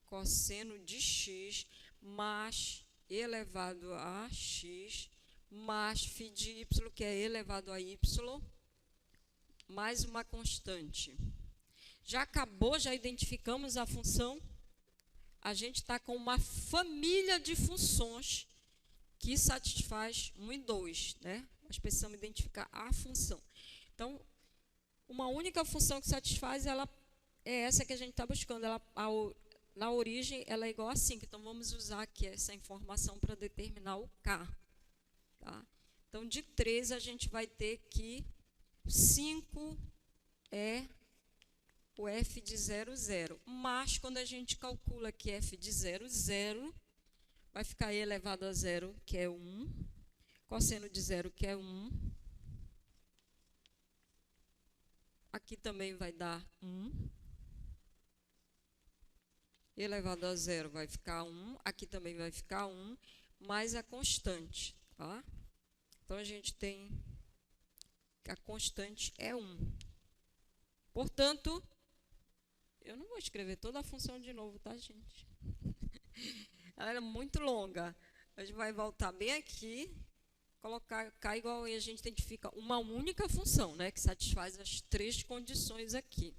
cosseno de x mais e elevado a x mais φ de y, que é elevado a y, mais uma constante. Já acabou, já identificamos a função. A gente está com uma família de funções que satisfaz 1 e 2, né? Nós precisamos identificar a função. Então, uma única função que satisfaz, ela é essa que a gente está buscando. Na origem, ela é igual a 5. Então, vamos usar aqui essa informação para determinar o K. Tá? Então, de 3, a gente vai ter que 5 é o f de 0, 0. Mas, quando a gente calcula que f de 0, 0, vai ficar e elevado a 0, que é 1. Cosseno de 0, que é 1. Aqui também vai dar 1. Elevado a 0 vai ficar 1. Aqui também vai ficar 1, mais a constante. Tá? Então, a gente tem que a constante é 1. Portanto, eu não vou escrever toda a função de novo, tá, gente? Ela era muito longa. A gente vai voltar bem aqui, colocar K igual, e a gente identifica uma única função, né, que satisfaz as 3 condições aqui.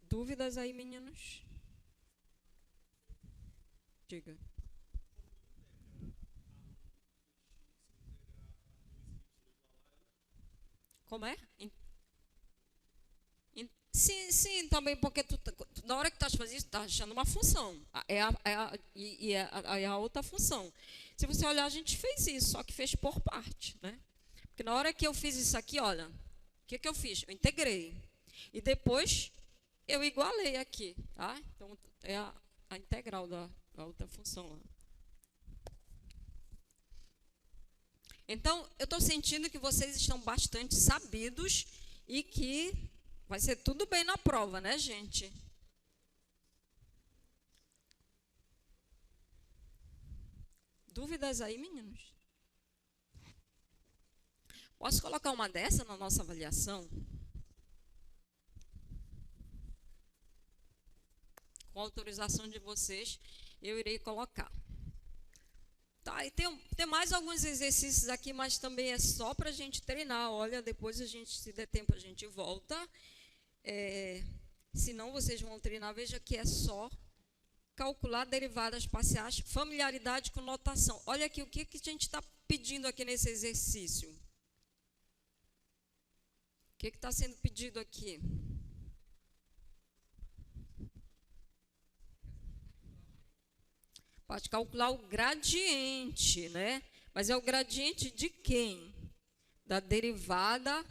Dúvidas aí, meninos? Diga. Como é? Sim, também, porque na hora que tu estás fazendo isso, tu estás achando uma função. É a outra função. Se você olhar, a gente fez isso, só que fez por parte, né? Porque na hora que eu fiz isso aqui, olha, o que eu fiz? Eu integrei. E depois eu igualei aqui, tá? Então, é a integral da outra função lá. Então, eu estou sentindo que vocês estão bastante sabidos e que vai ser tudo bem na prova, né, gente? Dúvidas aí, meninos? Posso colocar uma dessa na nossa avaliação? Com autorização de vocês, eu irei colocar. Tá, e tem mais alguns exercícios aqui, mas também é só para a gente treinar. Olha, depois a gente, se der tempo, a gente volta. Se não, vocês vão treinar. Veja que é só calcular derivadas parciais, familiaridade com notação. Olha aqui, o que a gente está pedindo aqui nesse exercício? O que está sendo pedido aqui? Pode calcular o gradiente, né? Mas é o gradiente de quem? Da derivada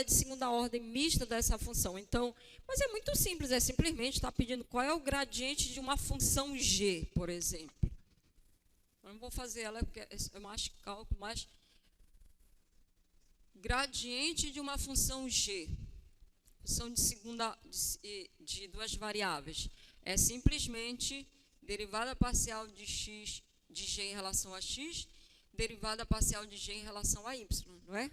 de segunda ordem mista dessa função. Então, mas é muito simples, é simplesmente estar pedindo qual é o gradiente de uma função g, por exemplo. Eu não vou fazer ela porque é mais cálculo, mas gradiente de uma função g, função de duas variáveis, é simplesmente derivada parcial de x de g em relação a x, derivada parcial de g em relação a y, não é?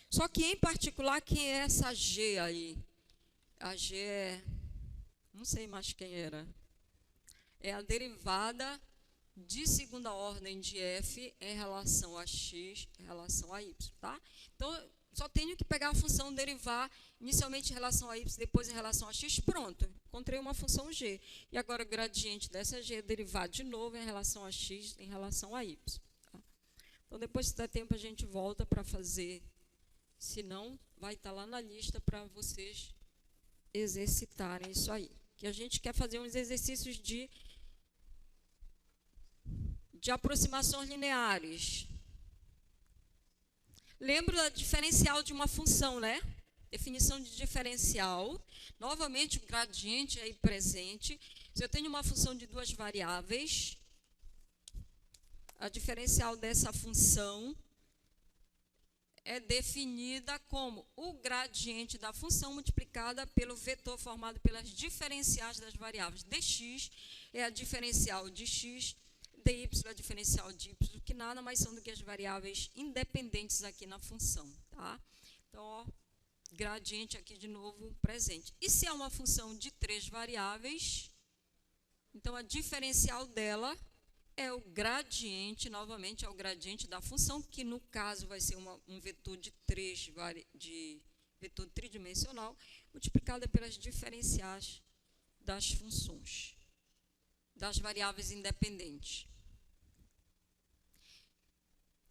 Só que, em particular, quem é essa G aí? A G é, não sei mais quem era. É a derivada de segunda ordem de f em relação a x em relação a y, tá? Então, só tenho que pegar a função derivar inicialmente em relação a y, depois em relação a x, pronto. Encontrei uma função g. E agora o gradiente dessa g é derivar de novo em relação a x em relação a y. Tá? Então, depois, se der tempo, a gente volta para fazer. Se não, vai estar lá na lista para vocês exercitarem isso aí. Que a gente quer fazer uns exercícios de aproximações lineares. Lembra da diferencial de uma função, né? Definição de diferencial. Novamente, o gradiente aí presente. Se eu tenho uma função de duas variáveis, a diferencial dessa função é definida como o gradiente da função multiplicada pelo vetor formado pelas diferenciais das variáveis. Dx é a diferencial de x, dy é a diferencial de y, que nada mais são do que as variáveis independentes aqui na função. Tá? Então, ó, gradiente aqui de novo presente. E se é uma função de 3 variáveis, então a diferencial dela é o gradiente, novamente, é o gradiente da função, que no caso vai ser um vetor de vetor tridimensional, multiplicada pelas diferenciais das funções, das variáveis independentes.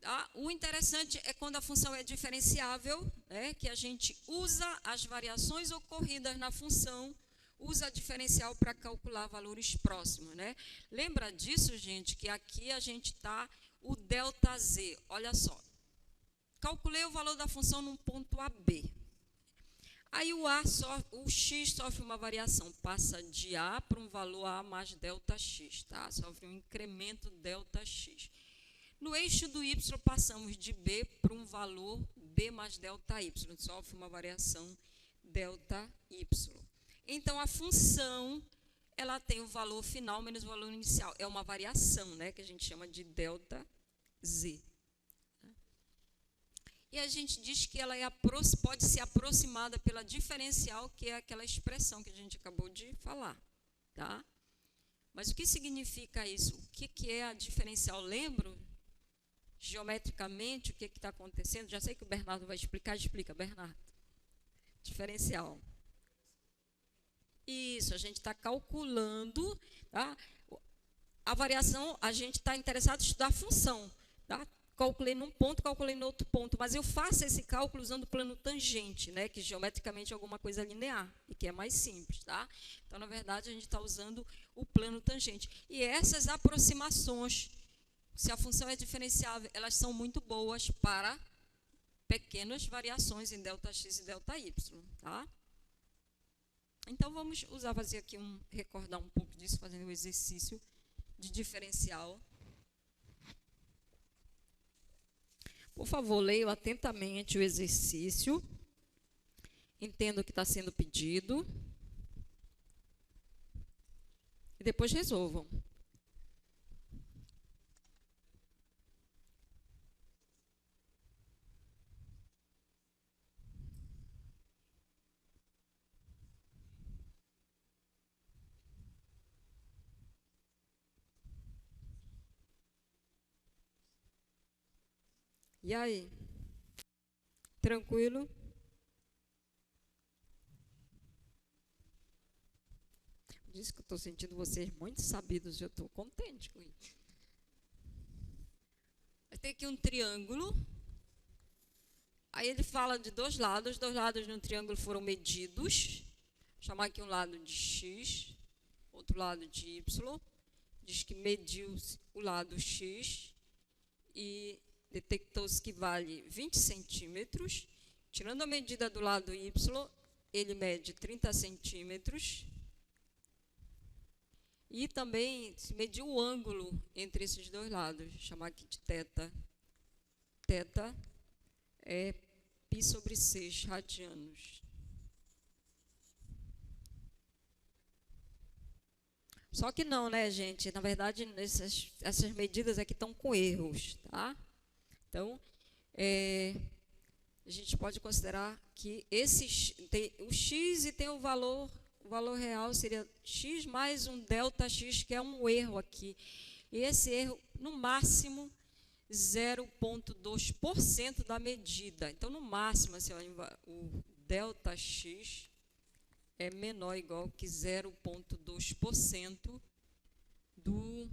Tá? O interessante é quando a função é diferenciável, né, que a gente usa as variações ocorridas na função, usa a diferencial para calcular valores próximos, né? Lembra disso, gente, que aqui a gente está o ΔZ. Olha só, calculei o valor da função num ponto AB. Aí o x sofre uma variação, passa de A para um valor A mais ΔX, tá? Sofre um incremento ΔX. No eixo do y, passamos de B para um valor B mais ΔY, sofre uma variação ΔY. Então, a função, ela tem o valor final menos o valor inicial. É uma variação, né, que a gente chama de ΔZ. E a gente diz que ela pode ser aproximada pela diferencial, que é aquela expressão que a gente acabou de falar. Tá? Mas o que significa isso? O que é a diferencial? Lembro, geometricamente, o que está acontecendo? Já sei que o Bernardo vai explicar. Explica, Bernardo. Diferencial. Isso, a gente está calculando, tá? A variação, a gente está interessado em estudar a função, tá? Calculei num ponto, calculei no outro ponto, mas eu faço esse cálculo usando o plano tangente, né? Que geometricamente é alguma coisa linear e que é mais simples, tá? Então, na verdade, a gente está usando o plano tangente. E essas aproximações, se a função é diferenciável, elas são muito boas para pequenas variações em ΔX e ΔY, tá? Então, vamos fazer aqui recordar um pouco disso, fazendo um exercício de diferencial. Por favor, leiam atentamente o exercício. Entenda o que está sendo pedido. E depois resolvam. E aí? Tranquilo? Diz que eu estou sentindo vocês muito sabidos, eu estou contente com isso. Vai ter aqui um triângulo. Aí ele fala de dois lados de um triângulo foram medidos. Vou chamar aqui um lado de x, outro lado de y. Diz que mediu o lado x e detectou-se que vale 20 centímetros. Tirando a medida do lado y, ele mede 30 centímetros. E também se mediu o ângulo entre esses dois lados, vou chamar aqui de θ. Θ é π/6 radianos. Só que não, né, gente? Na verdade, essas medidas aqui estão com erros, tá? Então, a gente pode considerar que tem o x e tem o valor real seria x mais um delta x, que é um erro aqui. E esse erro, no máximo, 0,2% da medida. Então, no máximo, assim, o delta x é menor ou igual que 0,2% do...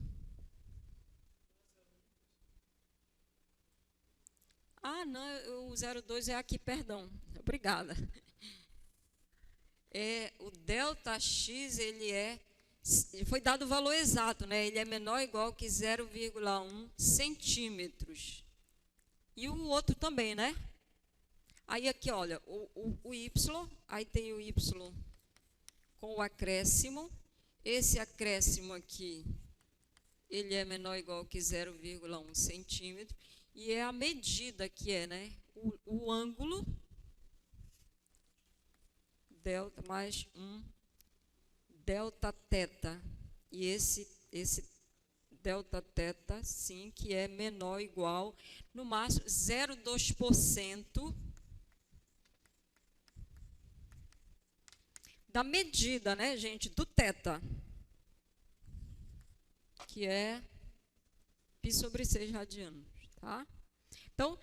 Ah, não, o 0,2 é aqui, perdão. Obrigada. O delta x, foi dado o valor exato, né? Ele é menor ou igual que 0,1 centímetros. E o outro também, né? Aí aqui, olha, o y, aí tem o y com o acréscimo. Esse acréscimo aqui, ele é menor ou igual que 0,1 centímetro. E é a medida que é, né? O ângulo delta mais delta θ. E esse delta θ, sim, que é menor ou igual, no máximo, 0,2% da medida, né, gente, do θ, que é π sobre 6 radianos, tá? Então,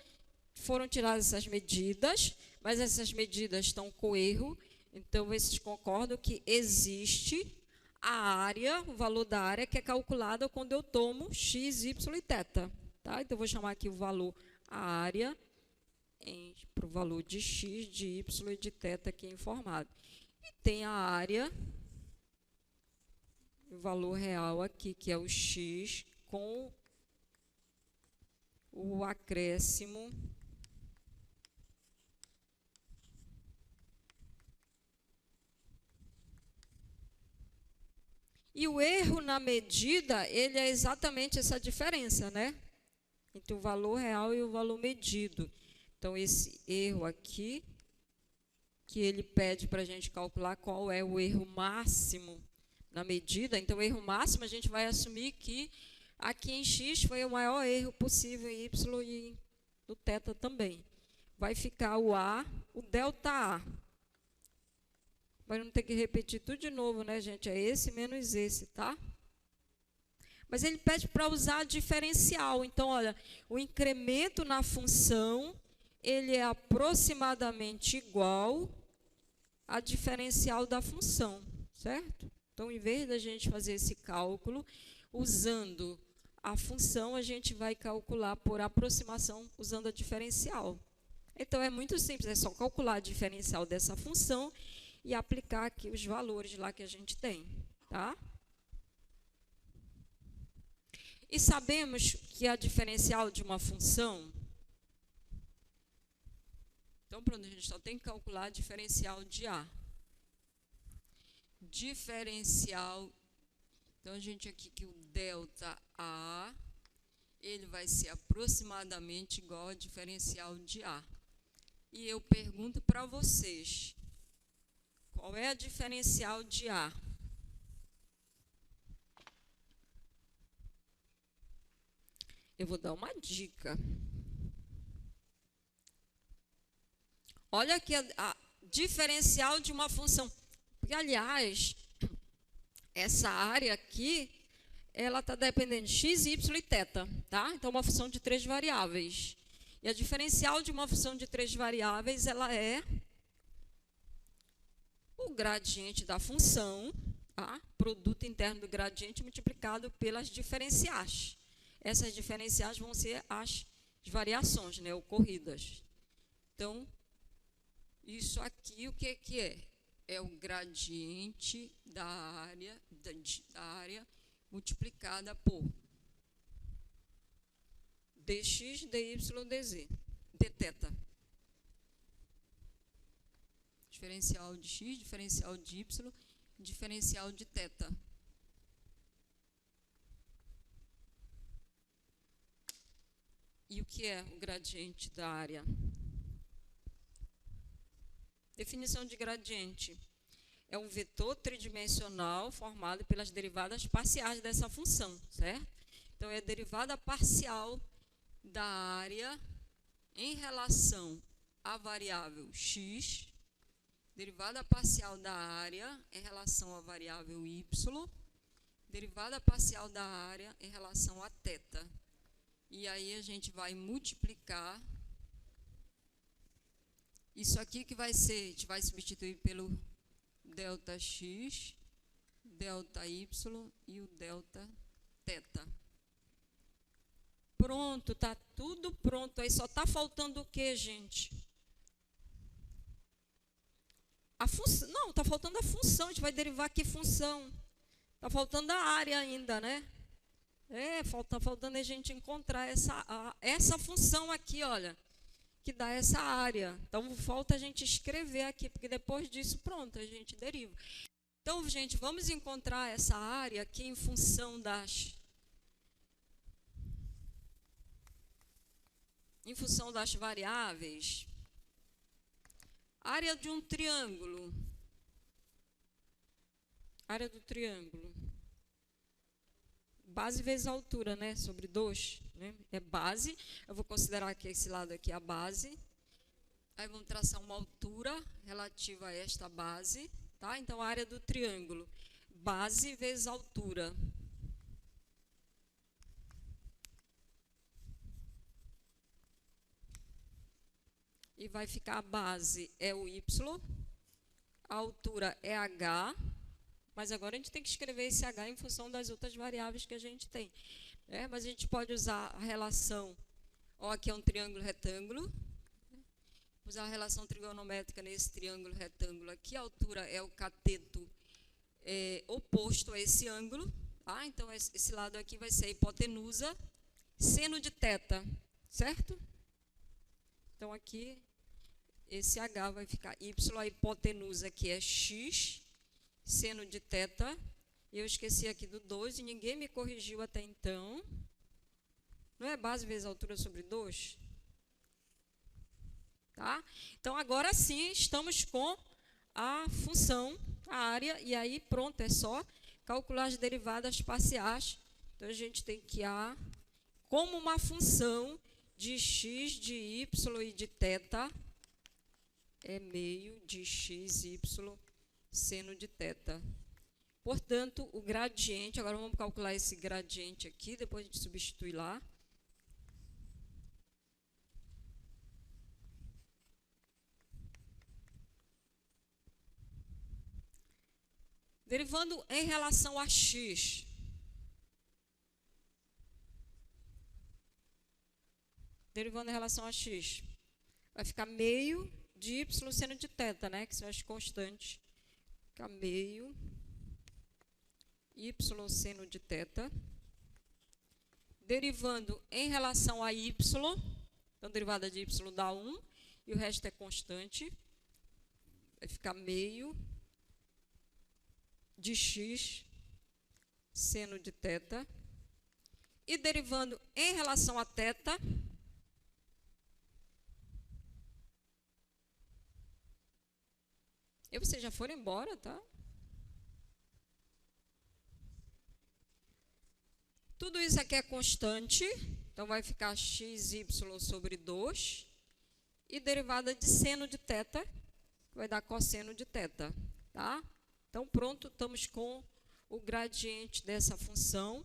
foram tiradas essas medidas, mas essas medidas estão com erro. Então, vocês concordam que existe a área, o valor da área, que é calculada quando eu tomo x, y e θ. Tá? Então, eu vou chamar aqui o valor, a área, para o valor de x, de y e de θ aqui informado. E tem a área, o valor real aqui, que é o x, com o acréscimo e o erro na medida, ele é exatamente essa diferença, né? Entre o valor real e o valor medido. Então, esse erro aqui, que ele pede para a gente calcular qual é o erro máximo na medida. Então, o erro máximo, a gente vai assumir que aqui em x foi o maior erro possível em y e no θ também. Vai ficar o A, o delta A. Mas não tem que repetir tudo de novo, né, gente? É esse menos esse, tá? Mas ele pede para usar diferencial. Então, olha, o incremento na função, ele é aproximadamente igual a diferencial da função, certo? Então, em vez da gente fazer esse cálculo, usando a função, a gente vai calcular por aproximação usando a diferencial. Então, é muito simples, é só calcular a diferencial dessa função e aplicar aqui os valores lá que a gente tem, tá? E sabemos que a diferencial de uma função... Então, pronto, a gente só tem que calcular a diferencial de A. Diferencial... Então, a gente aqui que o delta A, ele vai ser aproximadamente igual ao diferencial de A. E eu pergunto para vocês, qual é a diferencial de A? Eu vou dar uma dica. Olha aqui a diferencial de uma função. Porque, aliás, essa área aqui, ela está dependendo de x, y e θ, tá? Então, uma função de 3 variáveis. E a diferencial de uma função de 3 variáveis, ela é o gradiente da função, tá? Produto interno do gradiente multiplicado pelas diferenciais. Essas diferenciais vão ser as variações, né, ocorridas. Então, isso aqui, o que é? É o gradiente da área multiplicada por dx, dy, dz, dθ. Diferencial de x, diferencial de y, diferencial de θ. E o que é o gradiente da área? Definição de gradiente. É um vetor tridimensional formado pelas derivadas parciais dessa função, certo? Então, é a derivada parcial da área em relação a variável x, derivada parcial da área em relação à variável y, derivada parcial da área em relação a θ. E aí a gente vai multiplicar isso aqui que vai ser, a gente vai substituir pelo ΔX, ΔY e o Δθ. Pronto, tá tudo pronto. Aí só está faltando o que, gente? A função. Não, está faltando a função. A gente vai derivar aqui função. Está faltando a área ainda, né? Está faltando a gente encontrar essa função aqui, olha, que dá essa área. Então, falta a gente escrever aqui, porque depois disso, pronto, a gente deriva. Então, gente, vamos encontrar essa área aqui em função das variáveis. Área de um triângulo. Área do triângulo. Base vezes altura, né? Sobre 2. Né? É base. Eu vou considerar que esse lado aqui é a base. Aí vamos traçar uma altura relativa a esta base. Tá? Então, a área do triângulo. Base vezes altura. E vai ficar a base é o y, a altura é h, mas agora a gente tem que escrever esse h em função das outras variáveis que a gente tem. Mas a gente pode usar a relação, aqui é um triângulo retângulo, usar a relação trigonométrica nesse triângulo retângulo aqui, a altura é o cateto oposto a esse ângulo, tá? Então esse lado aqui vai ser a hipotenusa, seno de θ, certo? Então aqui esse h vai ficar y, a hipotenusa aqui é x, seno de θ. Eu esqueci aqui do 2 e ninguém me corrigiu até então. Não é base vezes altura sobre 2? Tá? Então, agora sim, estamos com a função, a área, e aí pronto, é só calcular as derivadas parciais. Então, a gente tem que A como uma função de x, de y e de θ é meio de x, y, seno de θ. Portanto, o gradiente, agora vamos calcular esse gradiente aqui, depois a gente substitui lá. Derivando em relação a x. Derivando em relação a x. Vai ficar meio de y seno de θ, né? Que são as constantes. Fica meio y seno de θ. Derivando em relação a y. Então, derivada de y dá 1. E o resto é constante. Vai ficar meio de x seno de θ. E derivando em relação a θ. E vocês já foram embora, tá? Tudo isso aqui é constante. Então, vai ficar xy sobre 2. E derivada de seno de θ, vai dar cosseno de θ. Tá? Então, pronto, estamos com o gradiente dessa função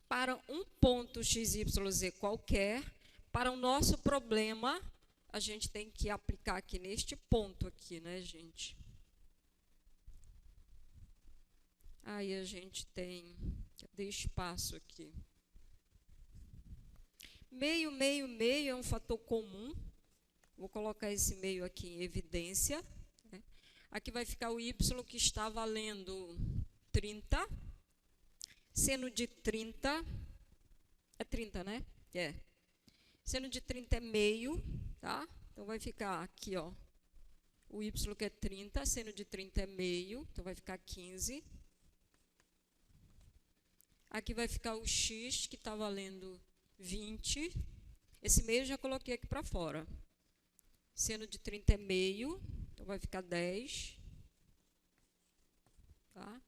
para um ponto x, y, z qualquer. Para o nosso problema, a gente tem que aplicar aqui neste ponto aqui, né, gente? Aí a gente tem, cadê espaço aqui? Meio, meio, meio é um fator comum. Vou colocar esse meio aqui em evidência. Né? Aqui vai ficar o y que está valendo 30. Seno de 30, é 30, né? É. Seno de 30 é meio, tá? Então, vai ficar aqui, ó, o y que é 30, seno de 30 é meio, então vai ficar 15. Aqui vai ficar o x, que está valendo 20. Esse meio eu já coloquei aqui para fora. Seno de 30 é meio, então vai ficar 10. Tá?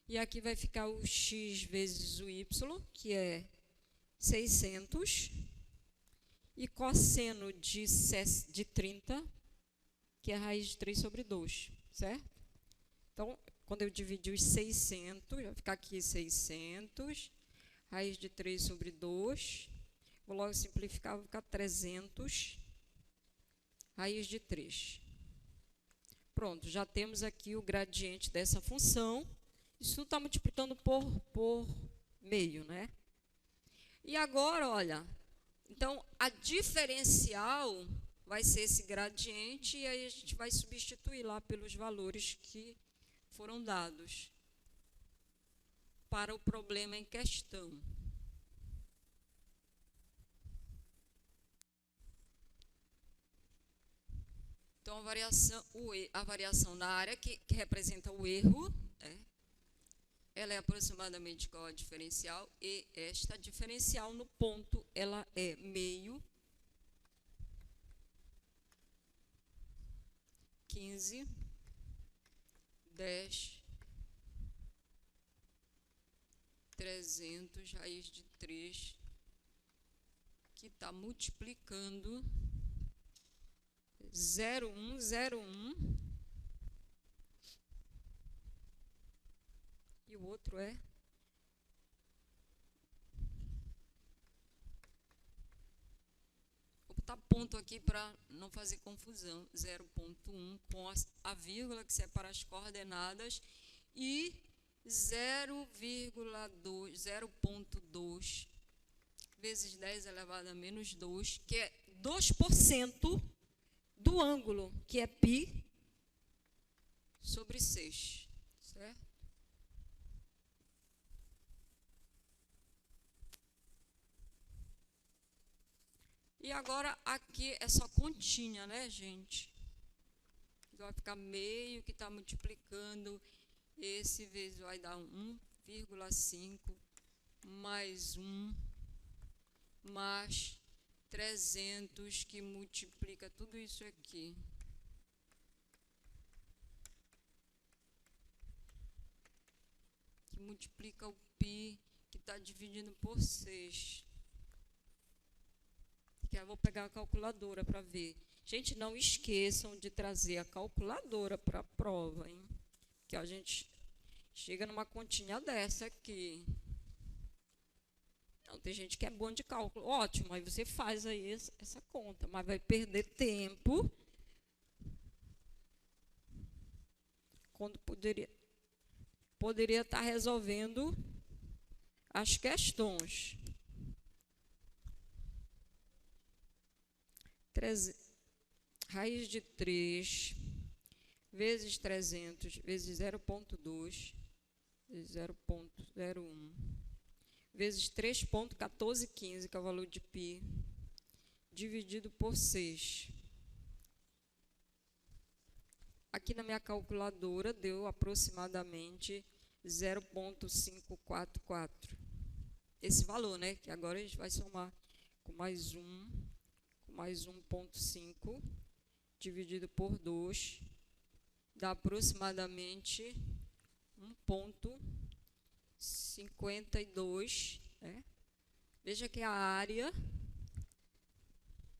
E aqui vai ficar o x vezes o y, que é 600. e cosseno de 30, que é a raiz de 3 sobre 2, certo? Então, quando eu dividir os 600, vai ficar aqui 600, raiz de 3 sobre 2, vou logo simplificar, vai ficar 300, raiz de 3. Pronto, já temos aqui o gradiente dessa função. Isso está multiplicando por meio, né? E agora, olha, então a diferencial vai ser esse gradiente e aí a gente vai substituir lá pelos valores que foram dados para o problema em questão. Então, a variação na área que representa o erro, né? Ela é aproximadamente igual a diferencial, e esta diferencial no ponto, ela é meio, 15, 10, 300, raiz de 3, que está multiplicando 0,101, e o outro é vou botar ponto aqui para não fazer confusão, 0,1 com a vírgula que separa as coordenadas e 0,2 vezes 10 elevado a menos 2, que é 2% do ângulo, que é π sobre 6, certo? E agora aqui é só continha, né, gente? Vai ficar meio que está multiplicando esse vezes vai dar 1,5 mais 1 mais 300 que multiplica tudo isso aqui. Que multiplica o π, que está dividindo por 6. Que eu vou pegar a calculadora para ver. Gente, não esqueçam de trazer a calculadora para a prova, hein? Que a gente chega numa continha dessa aqui. Não, tem gente que é bom de cálculo. Ótimo, aí você faz aí essa conta, mas vai perder tempo quando poderia estar resolvendo as questões. Raiz de 3 vezes 300 vezes 0,2 vezes 0,01 vezes 3,1415, que é o valor de π, dividido por 6. Aqui na minha calculadora deu aproximadamente 0,544. Esse valor, né? Que agora a gente vai somar com mais 1,5 dividido por 2, dá aproximadamente 1,52, né? Veja que a área,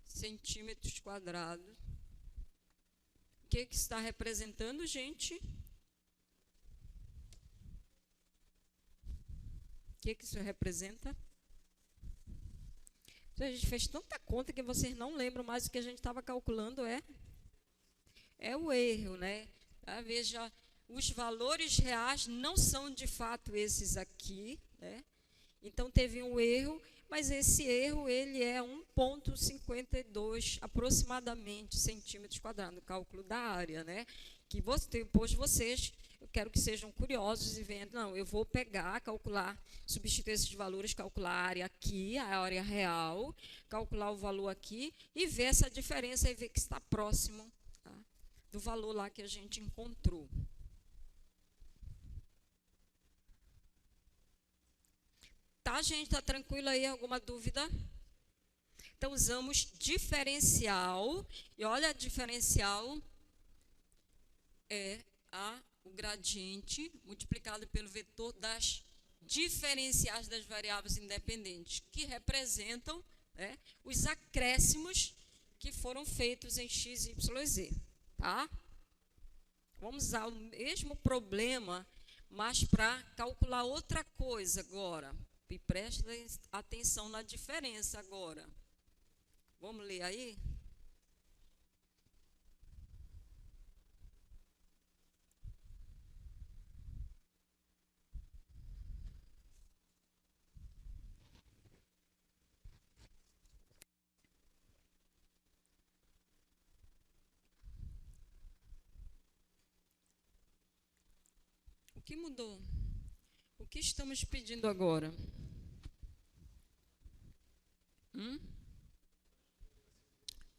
centímetros quadrados. O que está representando, gente? O que isso representa? A gente fez tanta conta que vocês não lembram mais o que a gente estava calculando, é o erro, né? Veja, os valores reais não são de fato esses aqui, né? Então teve um erro, mas esse erro ele é 1,52 aproximadamente centímetros quadrados no cálculo da área, né? Que depois vocês, eu quero que sejam curiosos e venham, não, eu vou pegar, calcular, substituir esses valores, calcular a área aqui, a área real, calcular o valor aqui e ver essa diferença e ver que está próximo, tá, do valor lá que a gente encontrou. Tá, gente? Tá tranquilo aí? Alguma dúvida? Então, usamos diferencial. E olha, a diferencial é o gradiente multiplicado pelo vetor das diferenciais das variáveis independentes, que representam né, os acréscimos que foram feitos em x, y e z. Tá? Vamos usar o mesmo problema, mas para calcular outra coisa agora. E preste atenção na diferença agora. Vamos ler aí? O que mudou? O que estamos pedindo agora?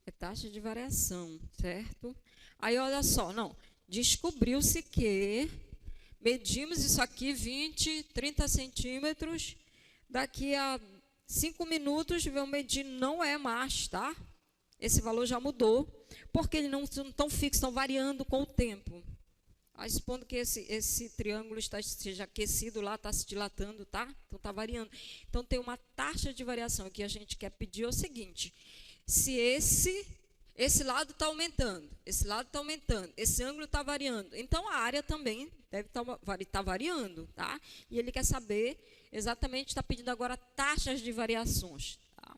É taxa de variação, certo? Aí, olha só, não. Descobriu-se que medimos isso aqui 20, 30 centímetros. Daqui a 5 minutos, vamos medir, não é mais, tá? Esse valor já mudou, porque eles não estão fixos, estão variando com o tempo. Aí, supondo que esse triângulo esteja aquecido lá, está se dilatando, tá? Então, está variando. Então, tem uma taxa de variação. O que a gente quer pedir é o seguinte: se esse lado está aumentando, esse lado está aumentando, esse ângulo está variando, então a área também deve estar variando, tá? E ele quer saber exatamente, está pedindo agora taxas de variações. Tá?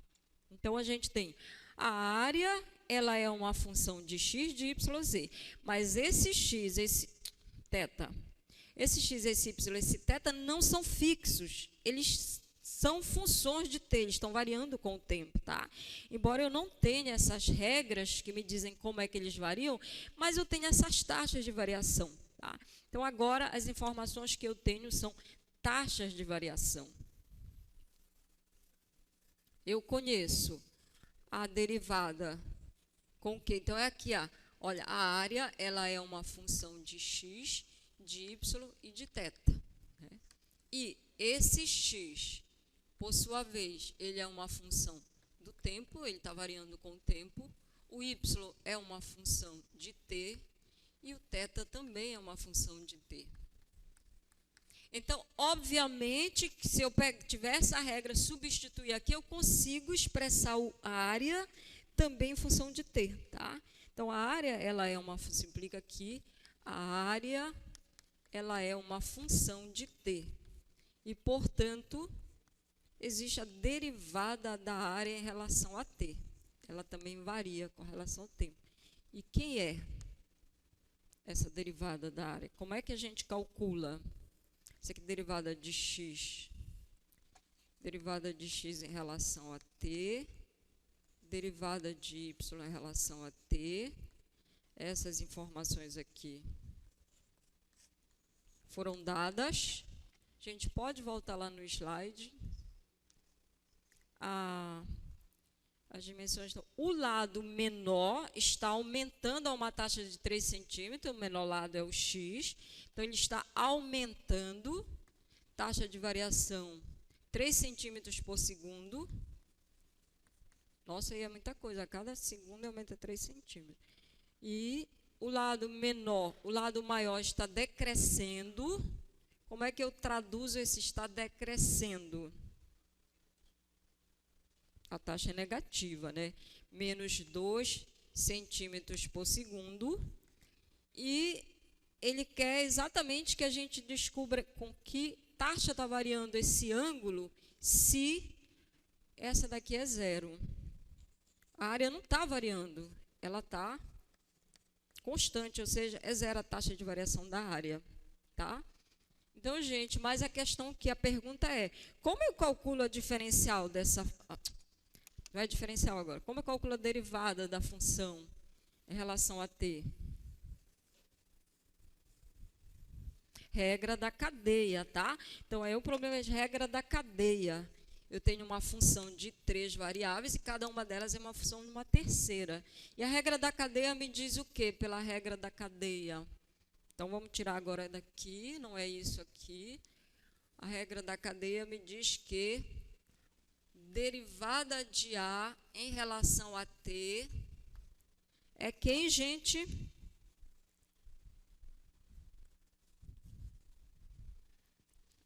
Então, a gente tem a área, ela é uma função de x, de y, z, mas esse x, esse θ, esse x, esse y, esse θ não são fixos, eles são funções de t, eles estão variando com o tempo, tá? Embora eu não tenha essas regras que me dizem como é que eles variam, mas eu tenho essas taxas de variação, tá? Então, agora, as informações que eu tenho são taxas de variação. Eu conheço a derivada com o quê? Então, é aqui, ó. Olha, a área, ela é uma função de x, de y e de θ. Né? E esse x, por sua vez, ele é uma função do tempo, ele está variando com o tempo. O y é uma função de t e o θ também é uma função de t. Então, obviamente, que se eu tiver essa regra, substituir aqui, eu consigo expressar a área também em função de t, tá? Então, a área, ela é uma, se implica aqui, a área, ela é uma função de t. E, portanto, existe a derivada da área em relação a t. Ela também varia com relação ao tempo. E quem é essa derivada da área? Como é que a gente calcula? Isso aqui é derivada de x. Derivada de x em relação a t. Derivada de y em relação a t. Essas informações aqui foram dadas. A gente pode voltar lá no slide. As dimensões estão... O lado menor está aumentando a uma taxa de 3 centímetros. O menor lado é o x. Então, ele está aumentando. Taxa de variação 3 centímetros por segundo. Nossa, aí é muita coisa. A cada segundo aumenta 3 centímetros. E o lado menor, o lado maior está decrescendo. Como é que eu traduzo esse está decrescendo? A taxa é negativa, né? Menos 2 centímetros por segundo. E ele quer exatamente que a gente descubra com que taxa está variando esse ângulo se essa daqui é zero. A área não está variando, ela está constante, ou seja, é zero a taxa de variação da área, tá? Então, gente, mas a questão que a pergunta é, como eu calculo a diferencial dessa... Não é diferencial agora. Como eu calculo a derivada da função em relação a t? Regra da cadeia, tá? Então, aí o problema é de regra da cadeia. Eu tenho uma função de 3 variáveis e cada uma delas é uma função de uma terceira. E a regra da cadeia me diz o quê pela regra da cadeia? Então, vamos tirar agora daqui, não é isso aqui. A regra da cadeia me diz que derivada de A em relação a T é quem, gente?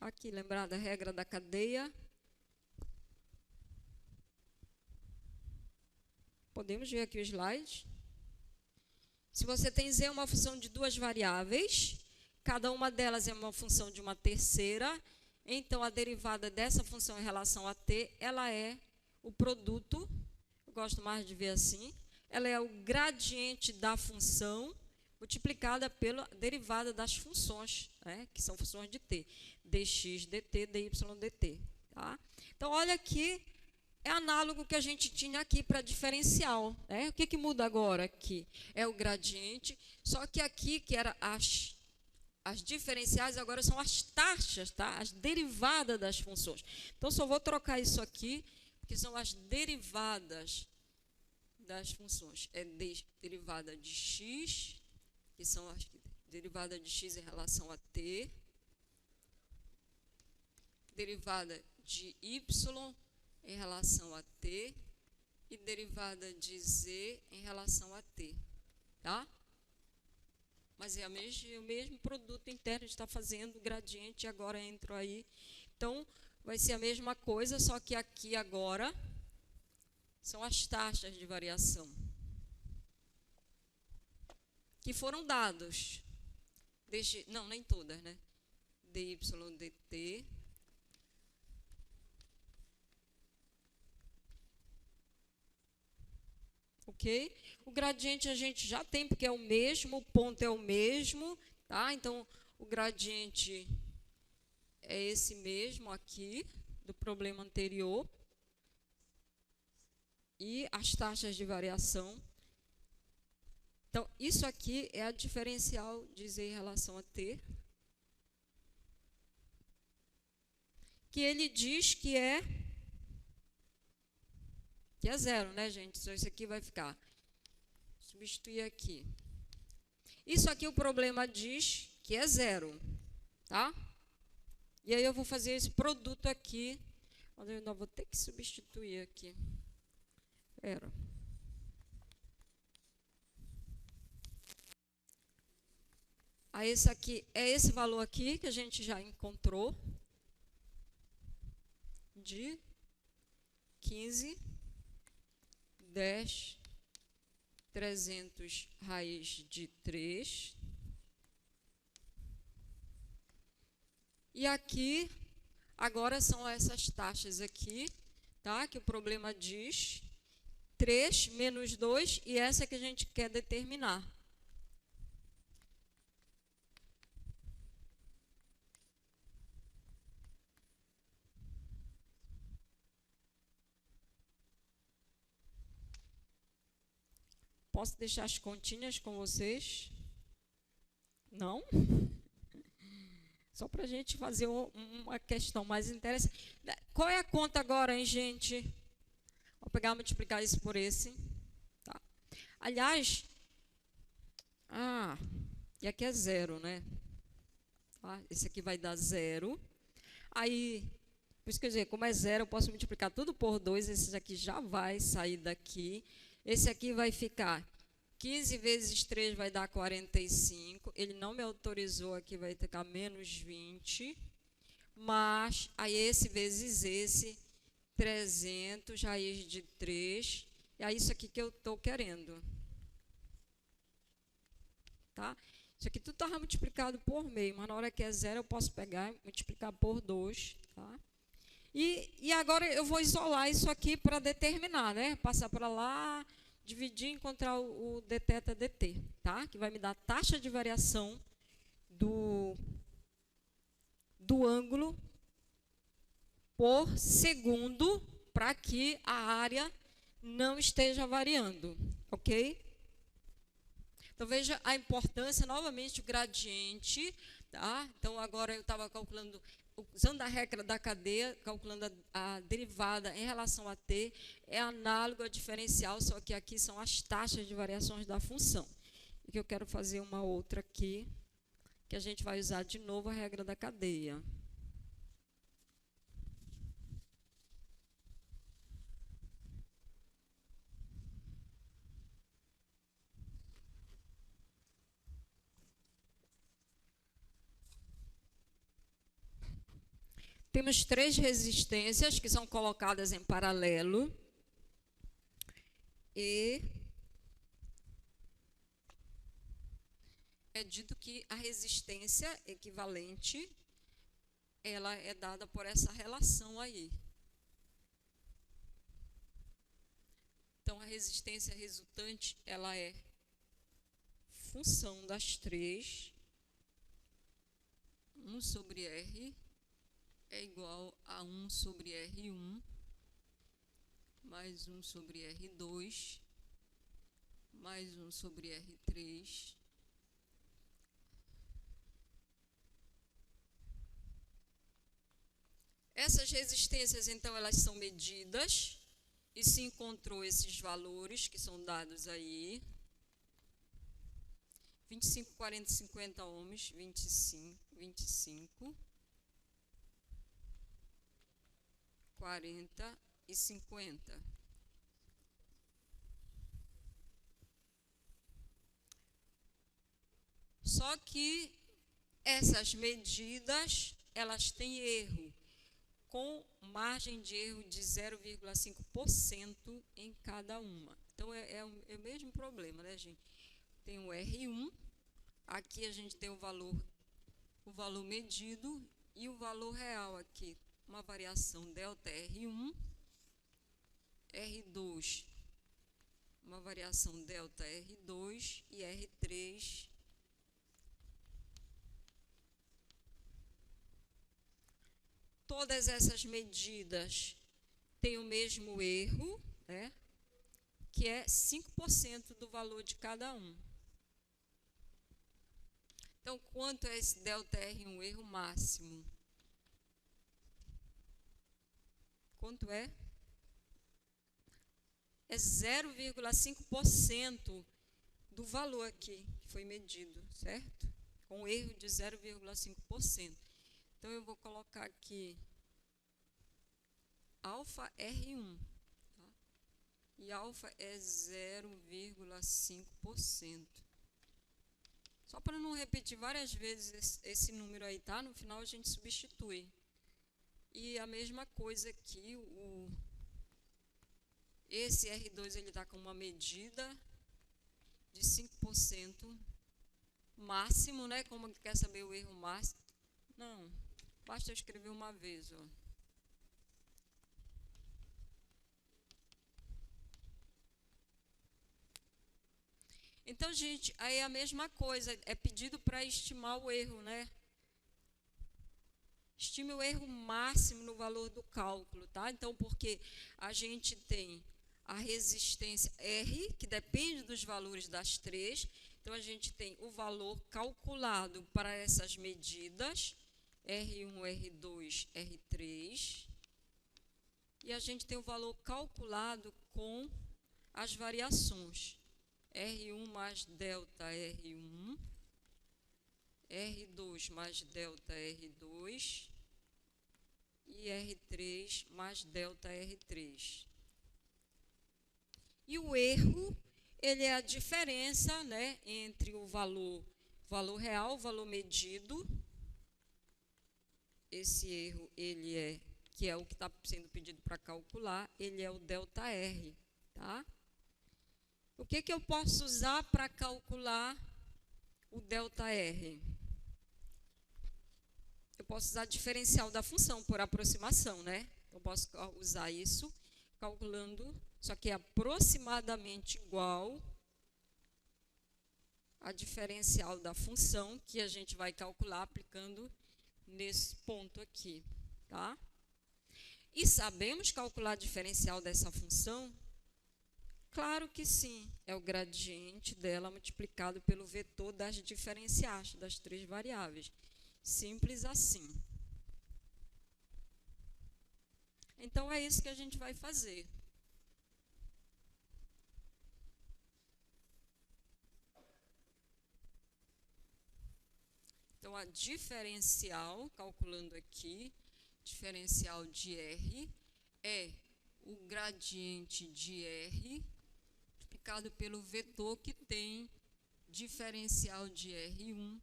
Aqui, lembrar da regra da cadeia? Podemos ver aqui o slide. Se você tem z uma função de duas variáveis, cada uma delas é uma função de uma terceira, então a derivada dessa função em relação a t, ela é o produto, eu gosto mais de ver assim, ela é o gradiente da função multiplicada pela derivada das funções, né, que são funções de t, dx, dt, dy, dt. Tá? Então, olha aqui, é análogo que a gente tinha aqui para diferencial. Né? O que muda agora aqui? É o gradiente, só que aqui, que era as diferenciais, agora são as taxas, tá? As derivadas das funções. Então, só vou trocar isso aqui, que são as derivadas das funções. É derivada de x, que são as derivadas de x em relação a t, derivada de y em relação a t e derivada de z em relação a t. Tá? Mas é o mesmo produto interno, a gente está fazendo gradiente, agora entrou aí. Então, vai ser a mesma coisa, só que aqui agora são as taxas de variação que foram dados. Não, nem todas, né? dy, dt. Ok? O gradiente a gente já tem, porque é o mesmo, o ponto é o mesmo, tá? Então, o gradiente é esse mesmo aqui, do problema anterior. E as taxas de variação. Então, isso aqui é a diferencial de z em relação a t. Que ele diz que é zero, né, gente? Então, isso aqui vai ficar. Substituir aqui. Isso aqui o problema diz que é zero, tá? E aí eu vou fazer esse produto aqui. Eu ainda vou ter que substituir aqui. Era. Aí esse aqui é esse valor aqui que a gente já encontrou de 15, 10, 300 raiz de 3. E aqui, agora são essas taxas aqui, tá? Que o problema diz 3 menos 2, e essa que a gente quer determinar. Posso deixar as continhas com vocês? Não? Só para a gente fazer uma questão mais interessante. Qual é a conta agora, hein, gente? Vou pegar e multiplicar isso por esse. Tá. Aliás, e aqui é zero, né? Tá? Esse aqui vai dar zero. Aí, por isso que eu dizer, como é zero, eu posso multiplicar tudo por 2. Esse aqui já vai sair daqui. Esse aqui vai ficar 15 vezes 3 vai dar 45. Ele não me autorizou aqui, vai ficar menos 20. Mas, aí esse vezes esse, 300, raiz de 3. E é isso aqui que eu estou querendo. Tá? Isso aqui tudo estava multiplicado por meio, mas na hora que é zero eu posso pegar e multiplicar por 2. Tá? E agora eu vou isolar isso aqui para determinar, né? Passar para lá, dividir e encontrar o dθ dt, tá? Que vai me dar a taxa de variação do ângulo por segundo, para que a área não esteja variando, ok? Então, veja a importância, novamente, o gradiente, tá? Então, agora eu estava calculando, usando a regra da cadeia, calculando a derivada em relação a t, é análogo a diferencial, só que aqui são as taxas de variações da função. E que eu quero fazer uma outra aqui, que a gente vai usar de novo a regra da cadeia. Temos 3 resistências que são colocadas em paralelo. E é dito que a resistência equivalente, ela é dada por essa relação aí. Então, a resistência resultante, ela é função das três. 1 sobre R é igual a 1 sobre R1 mais 1 sobre R2 mais 1 sobre R3 Essas resistências, então, elas são medidas e se encontrou esses valores que são dados aí. 25, 40, 50 ohms, 25, 40 e 50. Só que essas medidas, elas têm erro, com margem de erro de 0,5% em cada uma. Então, é o mesmo problema, né, gente? Tem o R1, aqui a gente tem o valor medido e o valor real aqui, uma variação delta R1, R2, uma variação delta R2 e R3. Todas essas medidas têm o mesmo erro, né, que é 5% do valor de cada um. Então, quanto é esse delta R1, erro máximo? Quanto é? É 0,5% do valor aqui que foi medido, certo? Com erro de 0,5%. Então, eu vou colocar aqui alfa R1, tá? E alfa é 0,5%. Só para não repetir várias vezes esse número aí, tá? No final a gente substitui. E a mesma coisa aqui, esse R2 ele está com uma medida de 5% máximo, né? Como quer saber o erro máximo? Não, basta eu escrever uma vez, ó. Então, gente, aí é a mesma coisa, é pedido para estimar o erro, né? Estime o erro máximo no valor do cálculo, tá? Então, porque a gente tem a resistência R, que depende dos valores das três. Então, a gente tem o valor calculado para essas medidas, R1, R2, R3. E a gente tem o valor calculado com as variações. R1 mais delta R1, R2 mais delta R2 e R3 mais delta R3. E o erro, ele é a diferença, né, entre o valor real, o valor medido. Esse erro, ele é, que é o que está sendo pedido para calcular, ele é o delta R, tá? O que eu posso usar para calcular o delta R? Eu posso usar diferencial da função por aproximação, né? Eu posso usar isso calculando, só que é aproximadamente igual a diferencial da função que a gente vai calcular aplicando nesse ponto aqui, tá? E sabemos calcular a diferencial dessa função? Claro que sim, é o gradiente dela multiplicado pelo vetor das diferenciais das três variáveis. Simples assim. Então, é isso que a gente vai fazer. Então, a diferencial, calculando aqui, diferencial de R, é o gradiente de R multiplicado pelo vetor que tem diferencial de R1,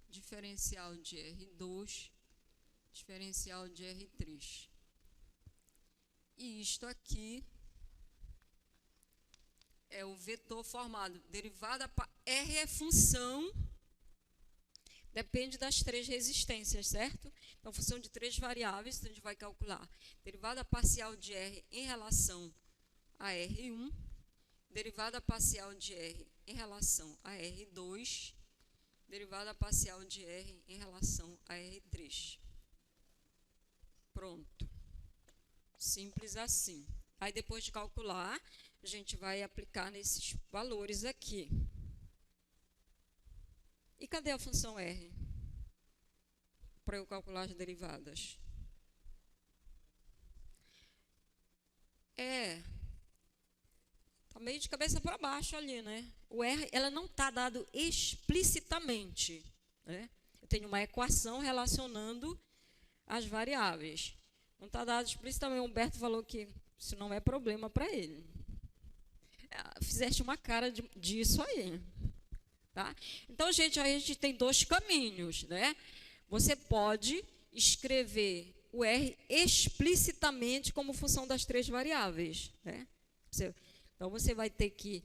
diferencial de R2, diferencial de R3. E isto aqui é o vetor formado. Derivada R é função, depende das 3 resistências, certo? Então, função de 3 variáveis, então a gente vai calcular derivada parcial de R em relação a R1, derivada parcial de R em relação a R2, derivada parcial de R em relação a R3. Pronto. Simples assim. Aí, depois de calcular, a gente vai aplicar nesses valores aqui. E cadê a função R? Para eu calcular as derivadas. Está meio de cabeça para baixo ali, né? O R, ela não está dado explicitamente, né? Eu tenho uma equação relacionando as variáveis. Não está dado explicitamente. O Humberto falou que isso não é problema para ele. Fizeste uma cara disso aí. Tá? Então, gente, aí a gente tem 2 caminhos, né? Você pode escrever o R explicitamente como função das 3 variáveis, né? Então, você vai ter que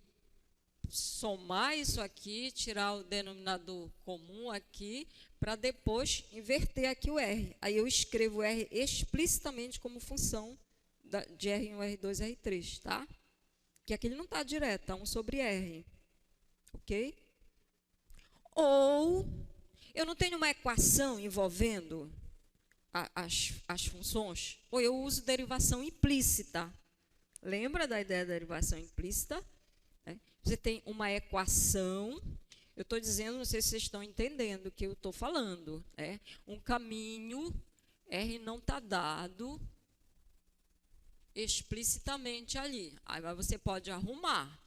somar isso aqui, tirar o denominador comum aqui, para depois inverter aqui o R. Aí eu escrevo o R explicitamente como função de R1, R2, R3, tá? Que aqui ele não está direto, tá 1 sobre R, ok? Ou eu não tenho uma equação envolvendo as funções, ou eu uso derivação implícita. Lembra da ideia da derivação implícita? Você tem uma equação, eu estou dizendo, não sei se vocês estão entendendo o que eu estou falando. Um caminho, R não está dado explicitamente ali. Aí você pode arrumar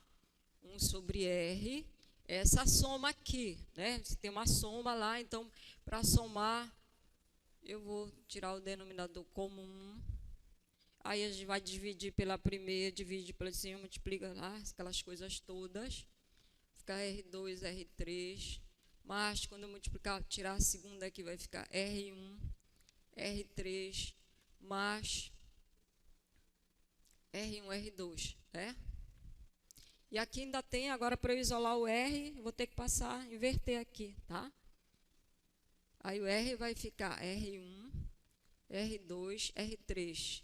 1 sobre R, essa soma aqui, né? Você tem uma soma lá, então, para somar, eu vou tirar o denominador comum. Aí a gente vai dividir pela primeira, divide pela segunda, multiplica lá, aquelas coisas todas. Ficar R2, R3. Mas, quando eu multiplicar, tirar a segunda aqui, vai ficar R1, R3, mais R1, R2, né? E aqui ainda tem, agora para eu isolar o R, vou ter que passar, inverter aqui, tá? Aí o R vai ficar R1, R2, R3.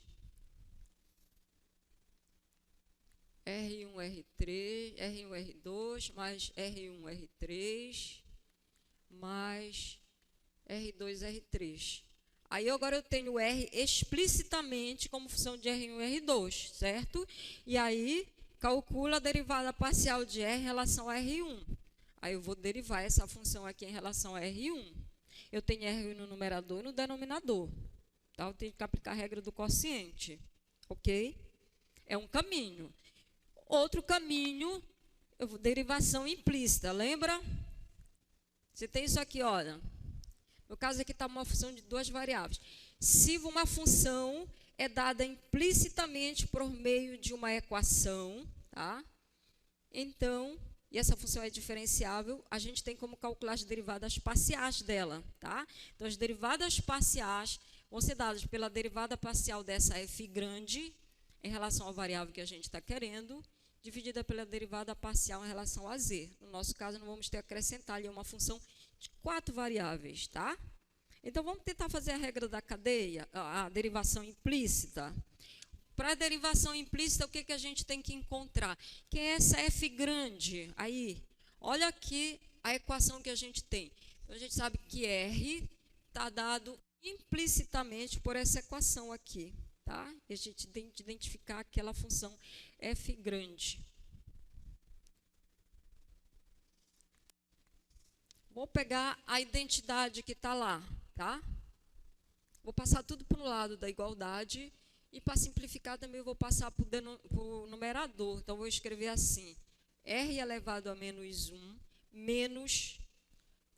R1, R3, R1, R2, mais R1, R3, mais R2, R3. Aí agora eu tenho o R explicitamente como função de R1 e R2, certo? E aí calcula a derivada parcial de R em relação a R1. Aí eu vou derivar essa função aqui em relação a R1. Eu tenho R1 no numerador e no denominador. Tá? Eu tenho que aplicar a regra do quociente, ok? É um caminho. Outro caminho, derivação implícita, lembra? Você tem isso aqui, olha. No caso aqui está uma função de 2 variáveis. Se uma função é dada implicitamente por meio de uma equação, tá? Então, e essa função é diferenciável, a gente tem como calcular as derivadas parciais dela, tá? Então, as derivadas parciais vão ser dadas pela derivada parcial dessa f grande em relação à variável que a gente está querendo, dividida pela derivada parcial em relação a z. No nosso caso, não vamos ter que acrescentar ali uma função de 4 variáveis, tá? Então, vamos tentar fazer a regra da cadeia, a derivação implícita. Para a derivação implícita, o que a gente tem que encontrar? Que é essa f grande. Aí, olha aqui a equação que a gente tem. Então, a gente sabe que R está dado implicitamente por essa equação aqui. Tá? E a gente tem que identificar aquela função f grande. Vou pegar a identidade que está lá. Tá? Vou passar tudo para o lado da igualdade. E para simplificar também eu vou passar para o numerador. Então, vou escrever assim. R elevado a menos 1 menos